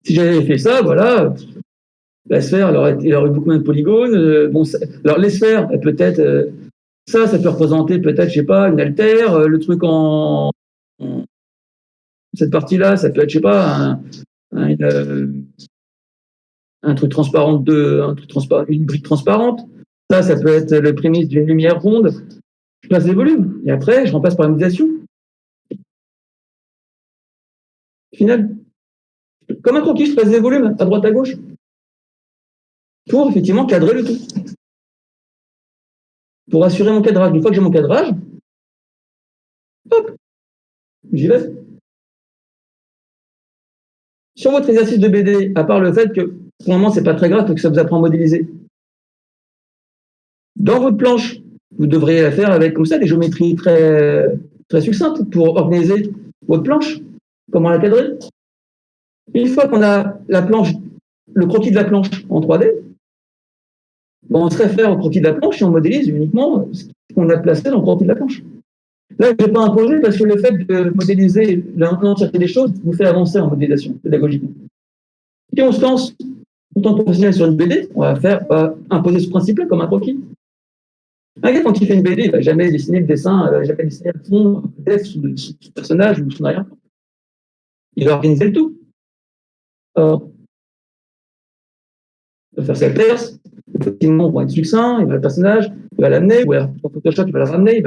Si j'avais fait ça, voilà, la sphère, elle aurait beaucoup moins de polygones. Alors les sphères, peut-être, ça peut représenter peut-être, je sais pas, une altère. Le truc cette partie-là, ça peut être, je sais pas, un truc transparent une brique transparente. Ça peut être le prémisse d'une lumière ronde. Je passe les volumes. Et après, je remplace par la modélisation. Final. Comme un croquis, je passe des volumes à droite à gauche. Pour effectivement cadrer le tout. Pour assurer mon cadrage. Une fois que j'ai mon cadrage, hop, j'y vais. Sur votre exercice de BD, à part le fait que pour le moment, c'est pas très grave parce que ça vous apprend à modéliser. Dans votre planche, vous devriez la faire avec comme ça des géométries très, très succinctes pour organiser votre planche, comment la cadrer. Une fois qu'on a la planche, le croquis de la planche en 3D, on se réfère au croquis de la planche et on modélise uniquement ce qu'on a placé dans le croquis de la planche. Là, je ne vais pas imposer parce que le fait de modéliser l'entièreté des choses vous fait avancer en modélisation pédagogiquement. Si on se lance en tant que professionnel sur une BD, on va imposer ce principe-là comme un croquis. Un gars, quand il fait une BD, il ne va jamais dessiner le dessin, il ne va jamais dessiner le fond, son personnage ou son arrière-plan. Il va organiser le tout. Or, il va faire sa perce, le bâtiment va être succinct, il va le personnage, il va l'amener, ou alors, en Photoshop, il va le ramener,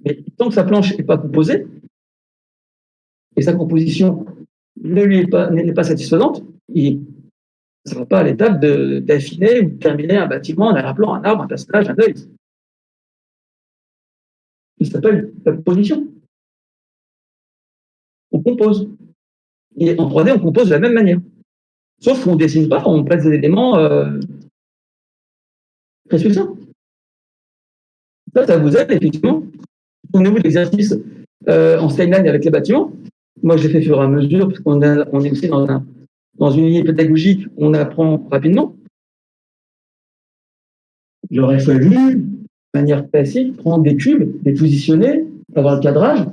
mais tant que sa planche n'est pas composée, et sa composition n'est pas satisfaisante, il ne sera pas à l'étape d'affiner ou de terminer un bâtiment, un arrière-plan, un arbre, un personnage, un œil. Il s'appelle la composition. On compose. Et en 3D, on compose de la même manière. Sauf qu'on ne dessine pas, on place des éléments très succincts. Ça vous aide, effectivement. Souvenez-vous de l'exercice en skyline avec les bâtiments. Moi, je l'ai fait au fur et à mesure, parce qu'on est aussi dans une lignée pédagogique, on apprend rapidement. J'aurais fallu, de manière classique, prendre des cubes, les positionner, avoir le cadrage,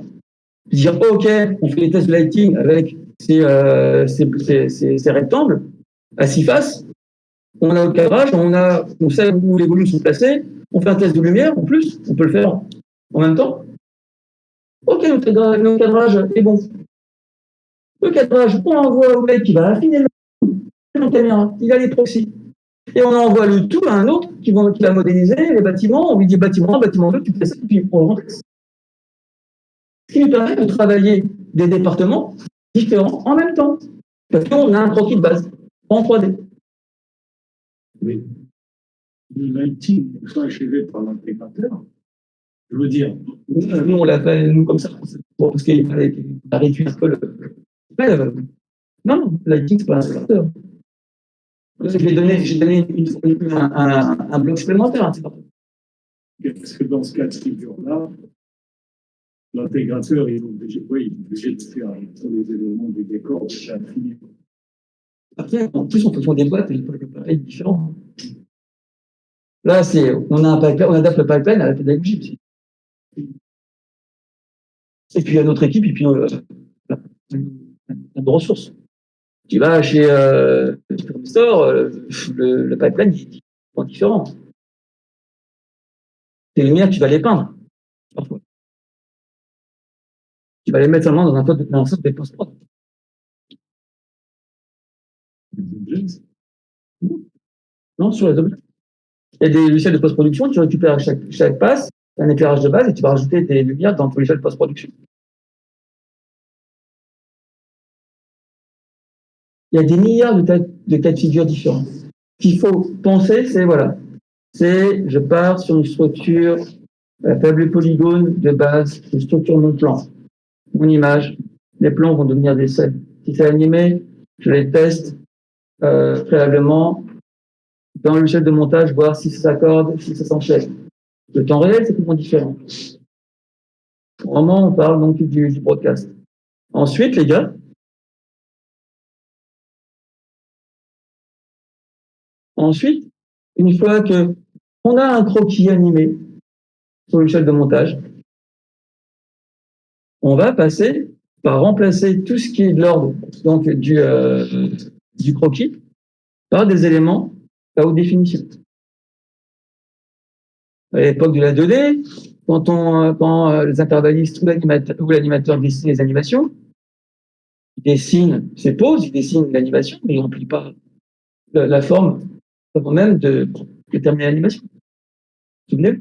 dire OK, on fait les tests de lighting avec ces rectangles à 6 faces, on a le cadrage, on sait où les volumes sont placés, on fait un test de lumière en plus, on peut le faire en même temps. OK, notre cadrage est bon. Le cadrage, on envoie au mec qui va affiner la caméra, il a les proxys. Et on envoie le tout à un autre qui va modéliser les bâtiments, on lui dit bâtiment 1, bâtiment 2, tu fais ça, et puis on rentre. Ce qui nous permet de travailler des départements différents en même temps. Parce qu'on a un croquis de base en 3D. Oui. Le lighting n'est pas achevé par l'intégrateur. Je veux dire. Nous, on l'a fait, nous, comme ça. Parce qu'il a réduit un peu le. Non, le lighting, c'est pas l'intégrateur. J'ai donné un bloc supplémentaire. Parce que dans ce cas de figure-là, l'intégrateur est obligé de faire les éléments du décor déjà finis. Après, en plus, en fonction des boîtes, il y a des pareils différents. Là, on adapte le pipeline à la pédagogie aussi. Et puis, il y a notre équipe, et puis, de ressources. Tu vas chez Store, le pipeline est différent. Tes lumières, tu vas les peindre, parfois. Tu vas les mettre seulement dans un code de post-prod. Non, sur les objets. Il y a des logiciels de post-production, tu récupères chaque passe, un éclairage de base, et tu vas rajouter des lumières dans ton logiciel de post-production. Il y a des milliards de cas de figure différents. Ce qu'il faut penser, c'est voilà, c'est je pars sur une structure à faible polygone de base, je structure mon plan, mon image. Les plans vont devenir des scènes. Si c'est animé, je les teste préalablement dans le logiciel de montage, voir si ça s'accorde, si ça s'enchaîne. Le temps réel, c'est complètement différent. Vraiment, on parle donc du broadcast. Ensuite, les gars, une fois que on a un croquis animé sur le logiciel de montage, on va passer par remplacer tout ce qui est de l'ordre donc du croquis par des éléments à haute définition. À l'époque de la 2D, quand les intervallistes ou l'animateur dessine les animations, il dessine ses poses, il dessine l'animation, mais il ne remplit pas la forme avant même de terminer l'animation. Vous vous souvenez?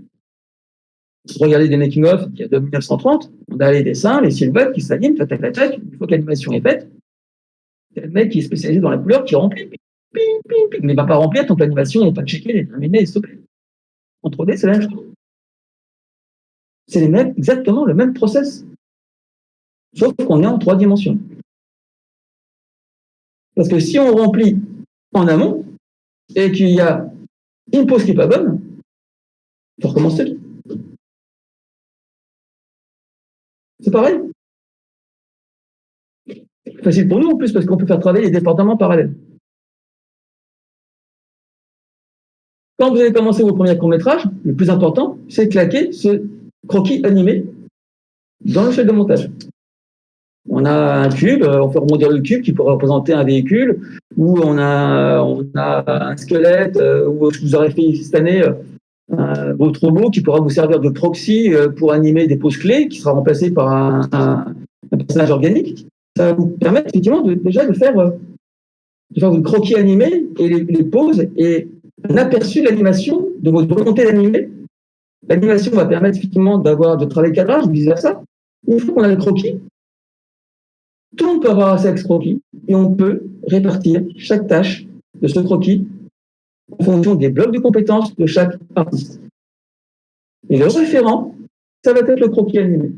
Regardez des making-of qui de 1930, on a les dessins, les silhouettes qui s'animent, tac, tac, tac, une fois que l'animation est faite, c'est le mec qui est spécialisé dans la couleur qui remplit, ping, ping, ping, mais il ne va pas remplir tant que l'animation n'est pas checkée, n'est terminée et stoppée. En 3D, c'est la même chose. C'est exactement le même process. Sauf qu'on est en 3 dimensions. Parce que si on remplit en amont, et qu'il y a une pose qui n'est pas bonne, il faut recommencer tout. C'est pareil. C'est facile pour nous en plus, parce qu'on peut faire travailler les départements parallèles. Quand vous allez commencer vos premiers courts-métrages, le plus important, c'est de claquer ce croquis animé dans le chef de montage. On a un cube, on fait remonter le cube qui pourrait représenter un véhicule, ou on a un squelette, ou je vous aurais fait cette année votre robot qui pourra vous servir de proxy pour animer des poses clés, qui sera remplacé par un personnage organique. Ça va vous permettre effectivement déjà de faire votre croquis animé et les poses et un aperçu de l'animation, de votre volonté d'animer. L'animation va permettre effectivement de travailler le cadrage, vice versa. Une fois qu'on a le croquis, tout le monde peut avoir accès à ce croquis et on peut répartir chaque tâche de ce croquis en fonction des blocs de compétences de chaque artiste. Et le référent, ça va être le croquis animé.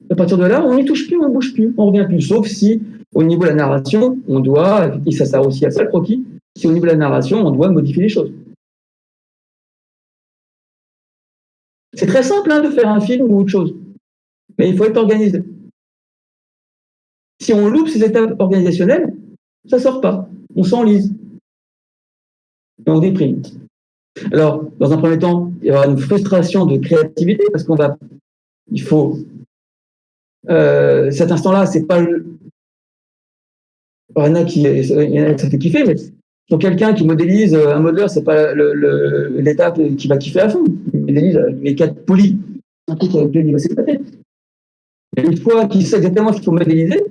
À partir de là, on n'y touche plus, on ne bouge plus, on ne revient plus, sauf si au niveau de la narration, on doit, et ça sert aussi à ça le croquis, si au niveau de la narration, on doit modifier les choses. C'est très simple de faire un film ou autre chose, mais il faut être organisé. Si on loupe ces étapes organisationnelles, ça ne sort pas, on s'enlise, et on déprime. Alors, dans un premier temps, il y aura une frustration de créativité, parce il faut, cet instant-là, c'est pas il y en a qui ça fait kiffer, mais pour quelqu'un qui modélise un modeleur, c'est pas l'étape qui va kiffer à fond. Il modélise les 4 polis, un truc avec lequel il va s'éclater. Une fois qu'il sait exactement ce qu'il faut modéliser,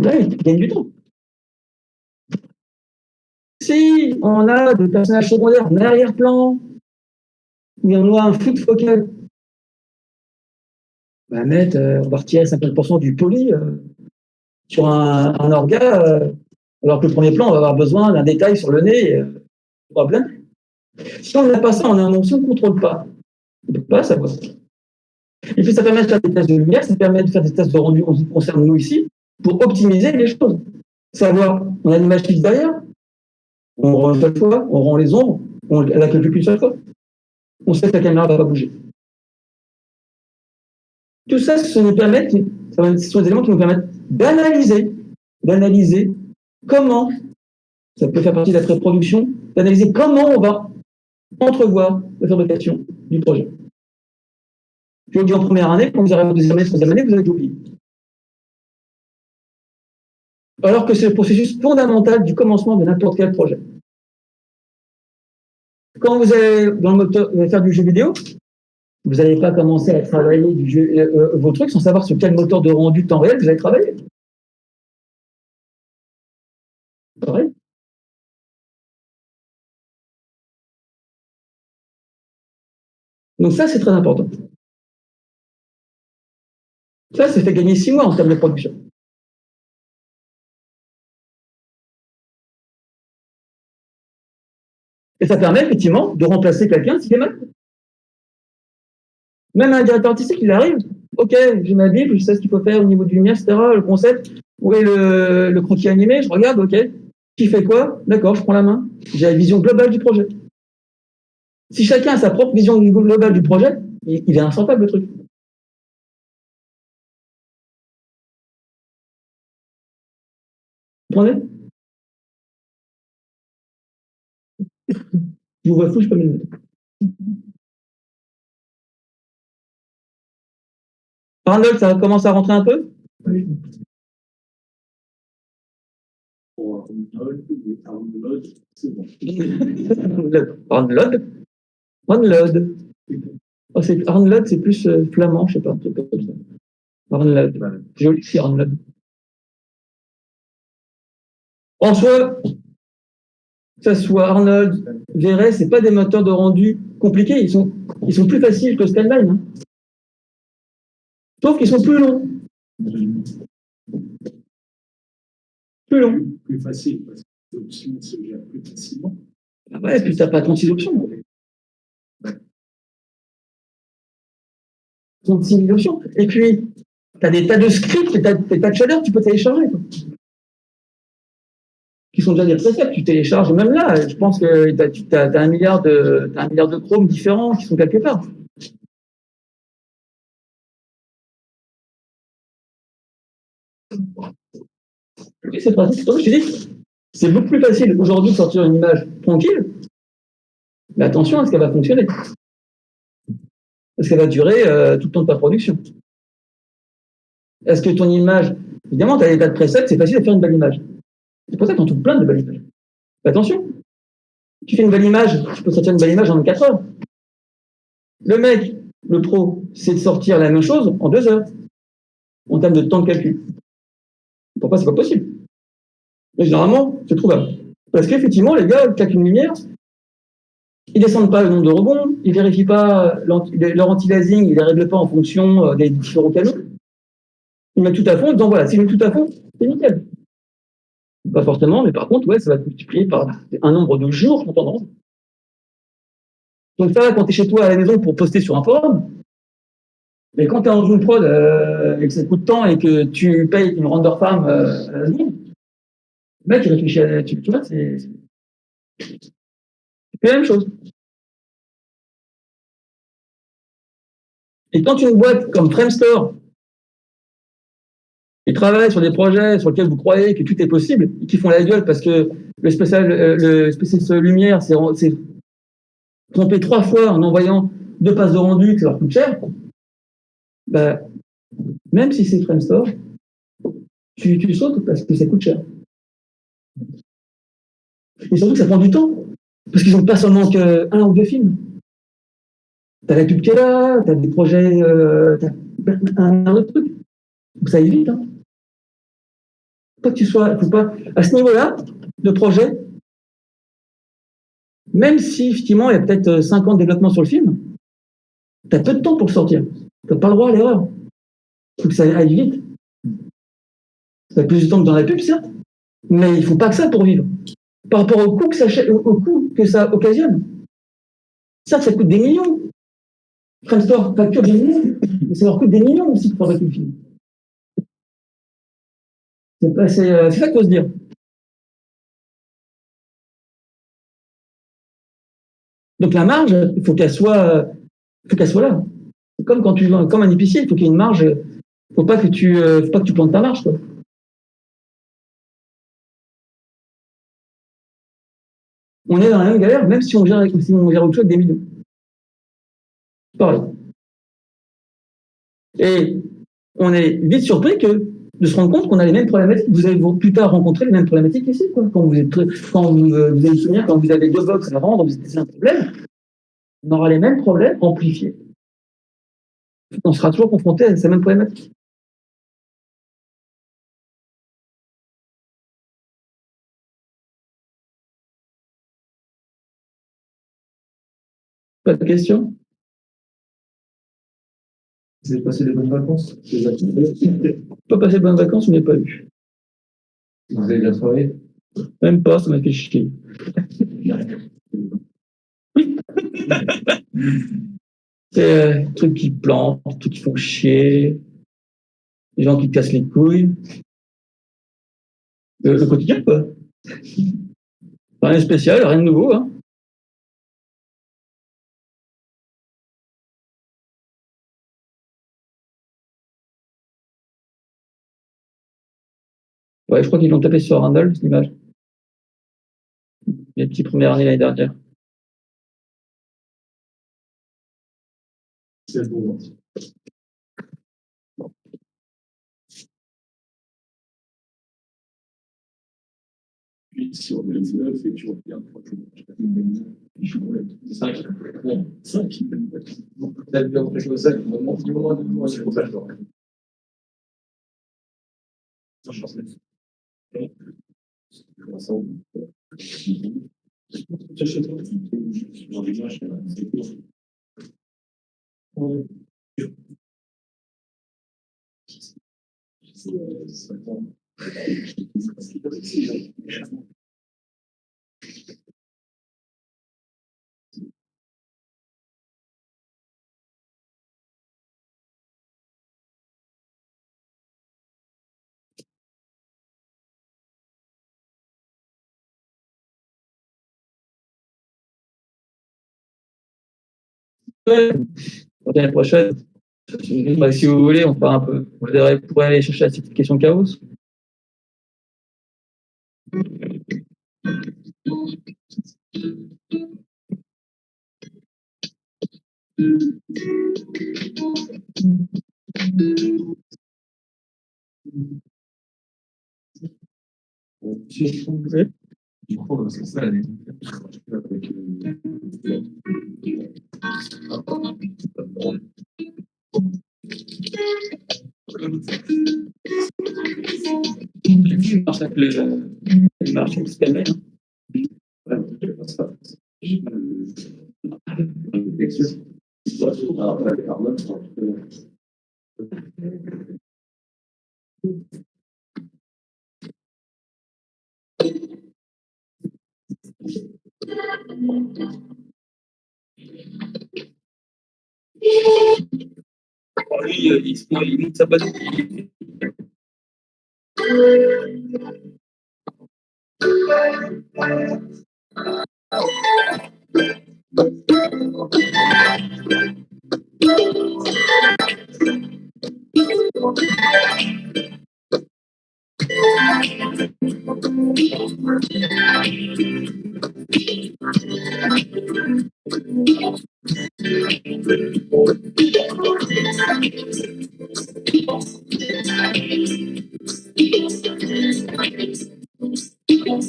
là, il gagne du temps. Si on a des personnages secondaires en arrière-plan, où on a un flou de focal, on va retirer 50% du poli sur un orga, alors que le premier plan, on va avoir besoin d'un détail sur le nez, problème. Si on n'a pas ça en amont, si on ne contrôle pas, on ne peut pas savoir. Et puis ça permet de faire des tests de lumière, ça permet de faire des tests de rendu en ce qui concerne nous ici, pour optimiser les choses. Savoir, on a une image fixe derrière, on rend une seule fois, on rend les ombres, on la calcule qu'une seule fois. On sait que la caméra ne va pas bouger. Tout ça, ce sont des éléments qui nous permettent d'analyser comment, ça peut faire partie de la pré-production, d'analyser comment on va entrevoir la fabrication du projet. Je vous le dis en première année, quand vous arrivez en deuxième année, troisième année, vous avez oublié. Alors que c'est le processus fondamental du commencement de n'importe quel projet. Quand vous allez faire du jeu vidéo, vous n'allez pas commencer à travailler vos trucs sans savoir sur quel moteur de rendu temps réel vous allez travailler. Pareil. Donc ça, c'est très important. Ça fait gagner 6 mois en termes de production. Et ça permet effectivement de remplacer quelqu'un s'il est malade. Même un directeur artistique, il arrive, ok, j'ai ma Bible, je sais ce qu'il faut faire au niveau du lumière, etc., le concept, où est le croquis animé, je regarde, ok, qui fait quoi, d'accord, je prends la main, j'ai la vision globale du projet. Si chacun a sa propre vision globale du projet, il est instantané le truc. Vous comprenez? Je vous vois fou, je peux me le mettre. Arnold, ça commence à rentrer un peu? Pour Arnold, c'est bon. Arnold. Oh, Arnold, c'est plus flamand, je sais pas, un truc comme ça. Arnold. Joli, c'est Arnold. En soi, que ce soit Arnold, Verret, c'est pas des moteurs de rendu compliqués, ils sont plus faciles que Scanline. Hein. Sauf qu'ils sont plus longs. Plus longs. Plus facile, parce que l'option se gère plus facilement. Ah ouais, et puis t'as pas 36 options. 36 options. Et puis, t'as des tas de scripts, des tas de shaders, tu peux télécharger. Quoi. Qui sont déjà des presets, tu télécharges, même là, je pense que t'as un milliard de chromes différents qui sont quelque part. Oui, c'est pratique. Donc, je te dis, c'est beaucoup plus facile aujourd'hui de sortir une image tranquille, mais attention, est-ce qu'elle va fonctionner? Est-ce qu'elle va durer tout le temps de ta production? Est-ce que ton image, évidemment, tu as des tas de presets, c'est facile de faire une belle image. C'est pour ça qu'on trouve plein de belles images. Mais attention, tu fais une belle image, tu peux sortir une belle image en 24 heures. Le mec, le pro, c'est de sortir la même chose en 2 heures, en termes de temps de calcul. Pourquoi c'est pas possible? Mais généralement, c'est trouvable. Parce qu'effectivement, les gars, ils claquent une lumière, ils descendent pas le nombre de rebonds, ils vérifient pas leur anti-aliasing, ils les règlent pas en fonction des différents canaux. Ils mettent tout à fond, ils disent voilà, si je mets tout à fond, c'est nickel. Pas forcément, mais par contre, ouais, ça va te multiplier par un nombre de jours pour t'en rendre. Donc ça, quand tu es chez toi à la maison pour poster sur un forum, mais quand tu es en une prod et que ça coûte de temps et que tu payes une render farm à la seconde, le mec il réfléchit à tu vois, c'est la même chose. Et quand une boîte comme Framestore ils travaillent sur des projets sur lesquels vous croyez que tout est possible, et qui font la gueule parce que le spécialiste lumière s'est trompé 3 fois en envoyant 2 passes de rendu que ça leur coûte cher, bah, même si c'est Framestore, tu sautes parce que ça coûte cher. Et surtout que ça prend du temps, parce qu'ils n'ont pas seulement qu'un ou 2 films. T'as la pub qui est là, t'as des projets, t'as un autre truc. Donc ça évite. Hein. Faut pas, à ce niveau-là, de projet, même si effectivement il y a peut-être 5 ans de développement sur le film, tu as peu de temps pour le sortir. Tu n'as pas le droit à l'erreur. Il faut que ça aille vite. Ça a plus de temps que dans la pub, certes, mais il ne faut pas que ça pour vivre. Par rapport au coût que ça occasionne. Certes, ça coûte des millions. Framestore facture des millions, mais ça leur coûte des millions aussi pour fabriquer le film. C'est ça qu'il faut se dire. Donc la marge, il faut qu'elle soit là. C'est comme quand comme un épicier, il faut qu'il y ait une marge. Faut pas que tu plantes ta marge, quoi. On est dans la même galère, même si on gère autre chose avec des millions. Pareil. Et on est vite surpris de se rendre compte qu'on a les mêmes problématiques. Vous allez plus tard rencontrer les mêmes problématiques ici, quoi. Quand vous avez souvenir, quand vous avez 2 box à vendre, c'est un problème. On aura les mêmes problèmes amplifiés. On sera toujours confronté à ces mêmes problématiques. Pas de questions? Vous avez passé des bonnes vacances? Pas passé de bonnes vacances, je n'ai pas eu. Vous avez bien travaillé? Même pas, ça m'a fait chier. C'est trucs qui plantent, trucs qui font chier, les gens qui te cassent les couilles. Le quotidien, quoi. Rien de spécial, rien de nouveau. Hein. Ouais, je crois qu'ils l'ont tapé sur Randall, cette image. Les petits premières années l'année dernière. C'est beau. Puis sur le 9 et tu regardes, C'est 5. Bon, 5. Peut-être bien quelque chose, du moment de moi, c'est pour ça que je dors. Ça, je pense que c'est. Ouais, pour l'année prochaine, bah, si vous voulez, on fera un peu. Vous pourrez aller chercher la petite question chaos. Si vous voulez. Du coup, c'est ça, avec Il marche avec il marche avec Scanner. Lui, il monte sa base.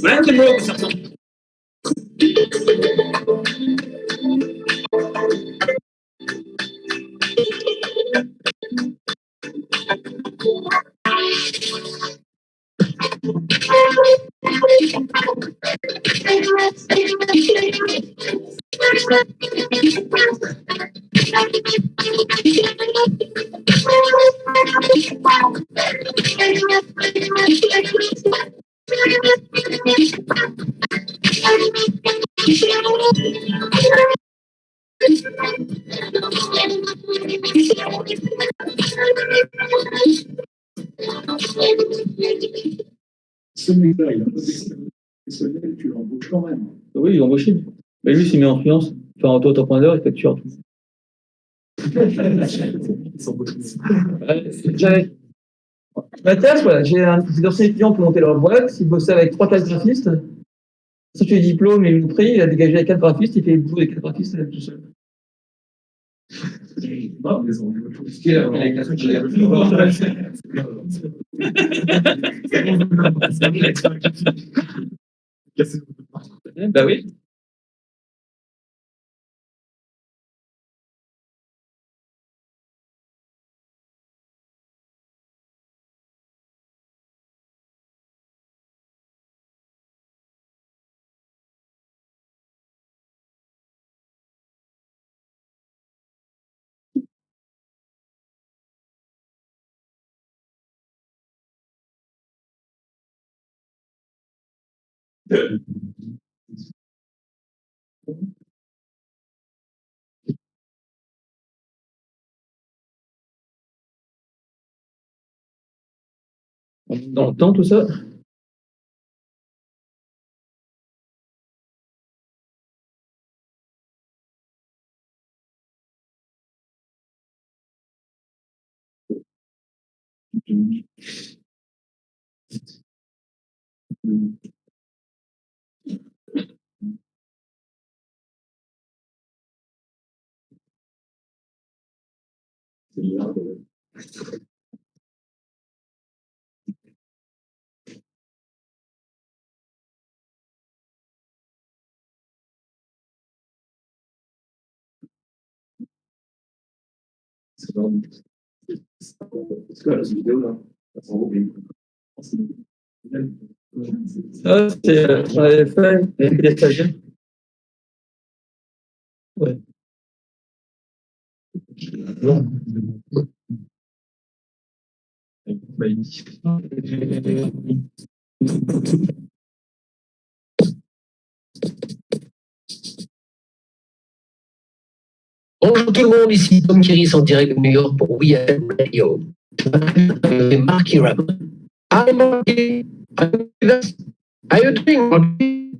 Voilà, c'est bon, ça ressemble. celui-là, il a pas d'expérience professionnelle, tu l'embauches quand même. Oui, il est embauché. Mais lui, s'il met en freelance, enfin, en auto-entrepreneur, il facture tout. J'avais Mathias, voilà, j'ai d'anciens étudiants pour monter leur boîte. Ils bossaient avec 3-4 graphistes. Si tu es diplôme et le prix, il a dégagé les 4 graphistes, il fait le boulot des 4 graphistes tout seul. Non, mais on veut tout ce qui est avec la suite, j'ai Bah oui. Dans le temps, tout ça. C'est pas la vidéo là. En gros, Ça, c'est, on avait fait avec des stagiaires. Ouais. Bonjour tout le monde, ici Tom Kiris en direct de New York pour WeFM Radio. Je m'appelle Marky Ramon. Hi Marky, how you doing Marky?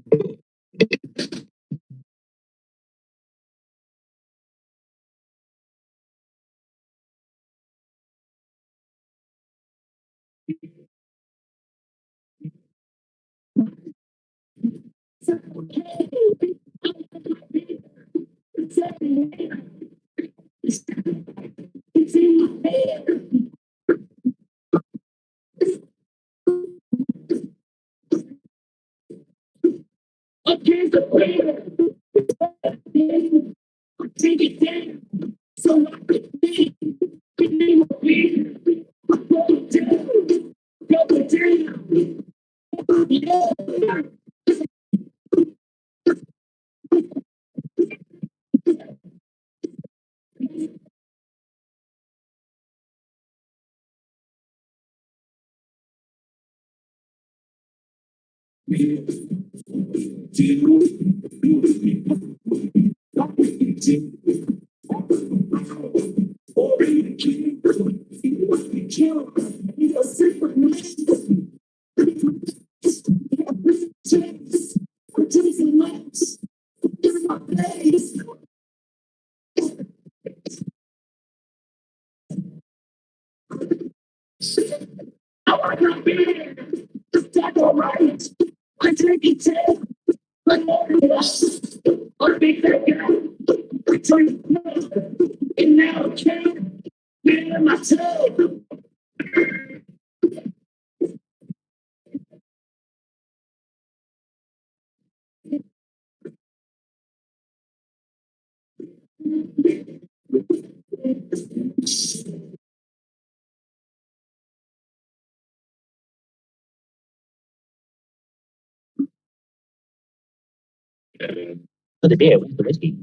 For the beer, what's the whiskey?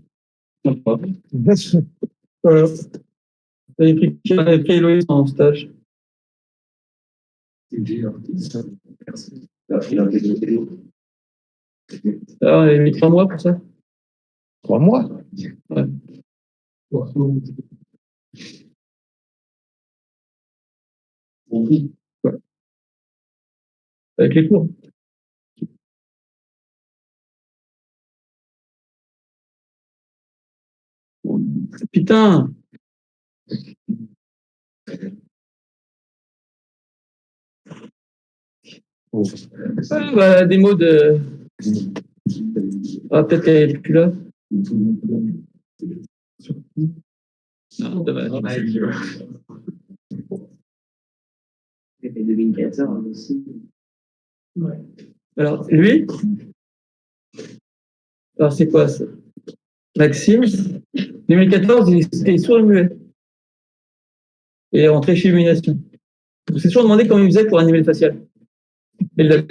J'avais pris Loïs en stage. il a pris la vidéo. Alors, on avait mis 3 mois pour ça. 3 mois? Ouais. Oui. Ouais. Avec les cours. Putain! Ah, bah, la démo de. Ah, peut-être qu'elle est plus là. Non, dommage. Et 2014 aussi. Alors, lui, alors c'est quoi ça? Maxime, 2014, il était sourd et muet. Et il est rentré chez Illumination. Je me suis toujours demandé comment il faisait pour animer le facial. Et il a-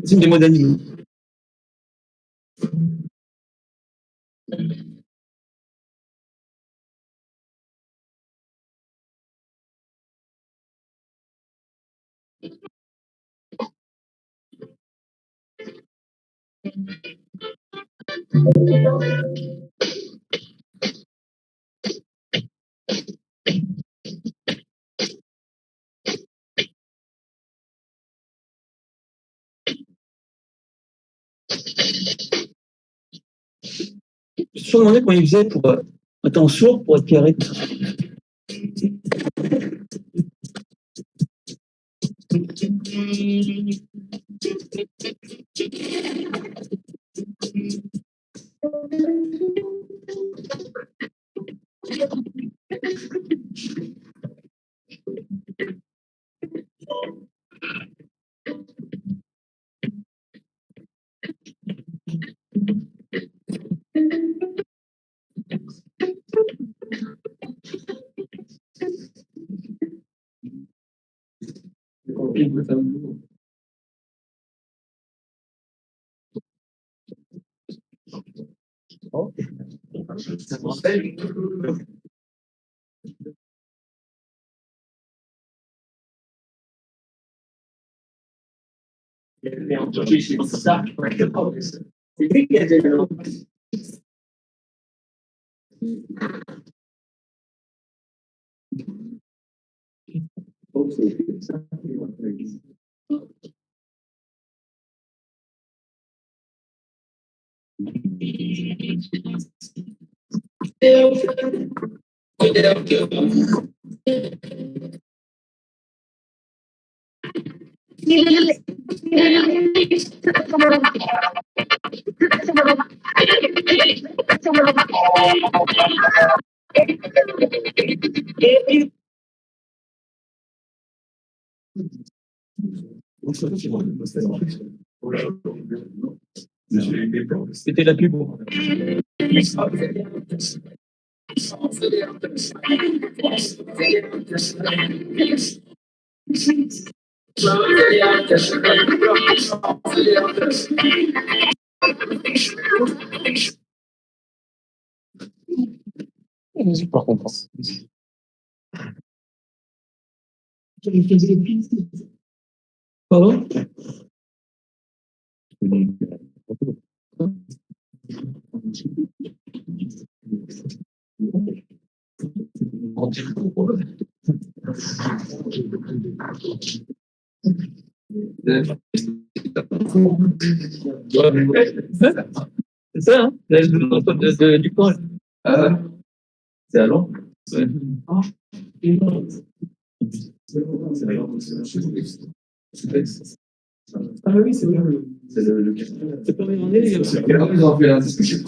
C'est une démo d'anime. Je me suis demandé comment il faisait pour un temps sourd pour être carré. C'était la pub. Musique, par contre. Pardon? C'est ça, hein? Du camp. C'est à Londres. Ouais. Ah oui, c'est bien. C'est le c'est pas regardé, les gars. Ils ont fait la discussion.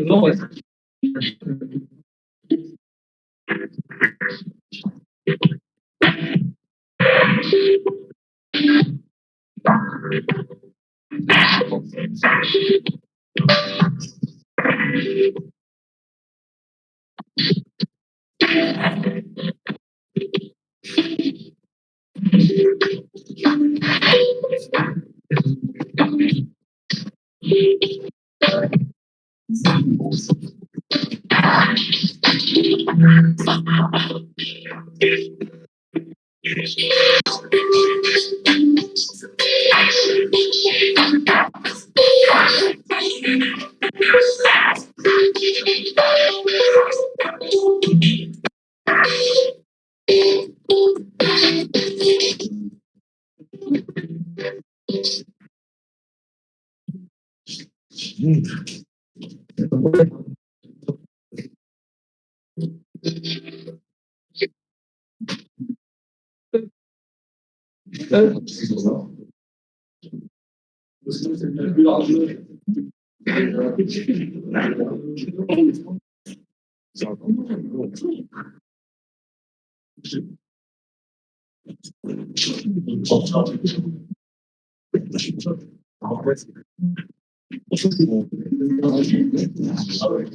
Non, ouais. Ah ouais.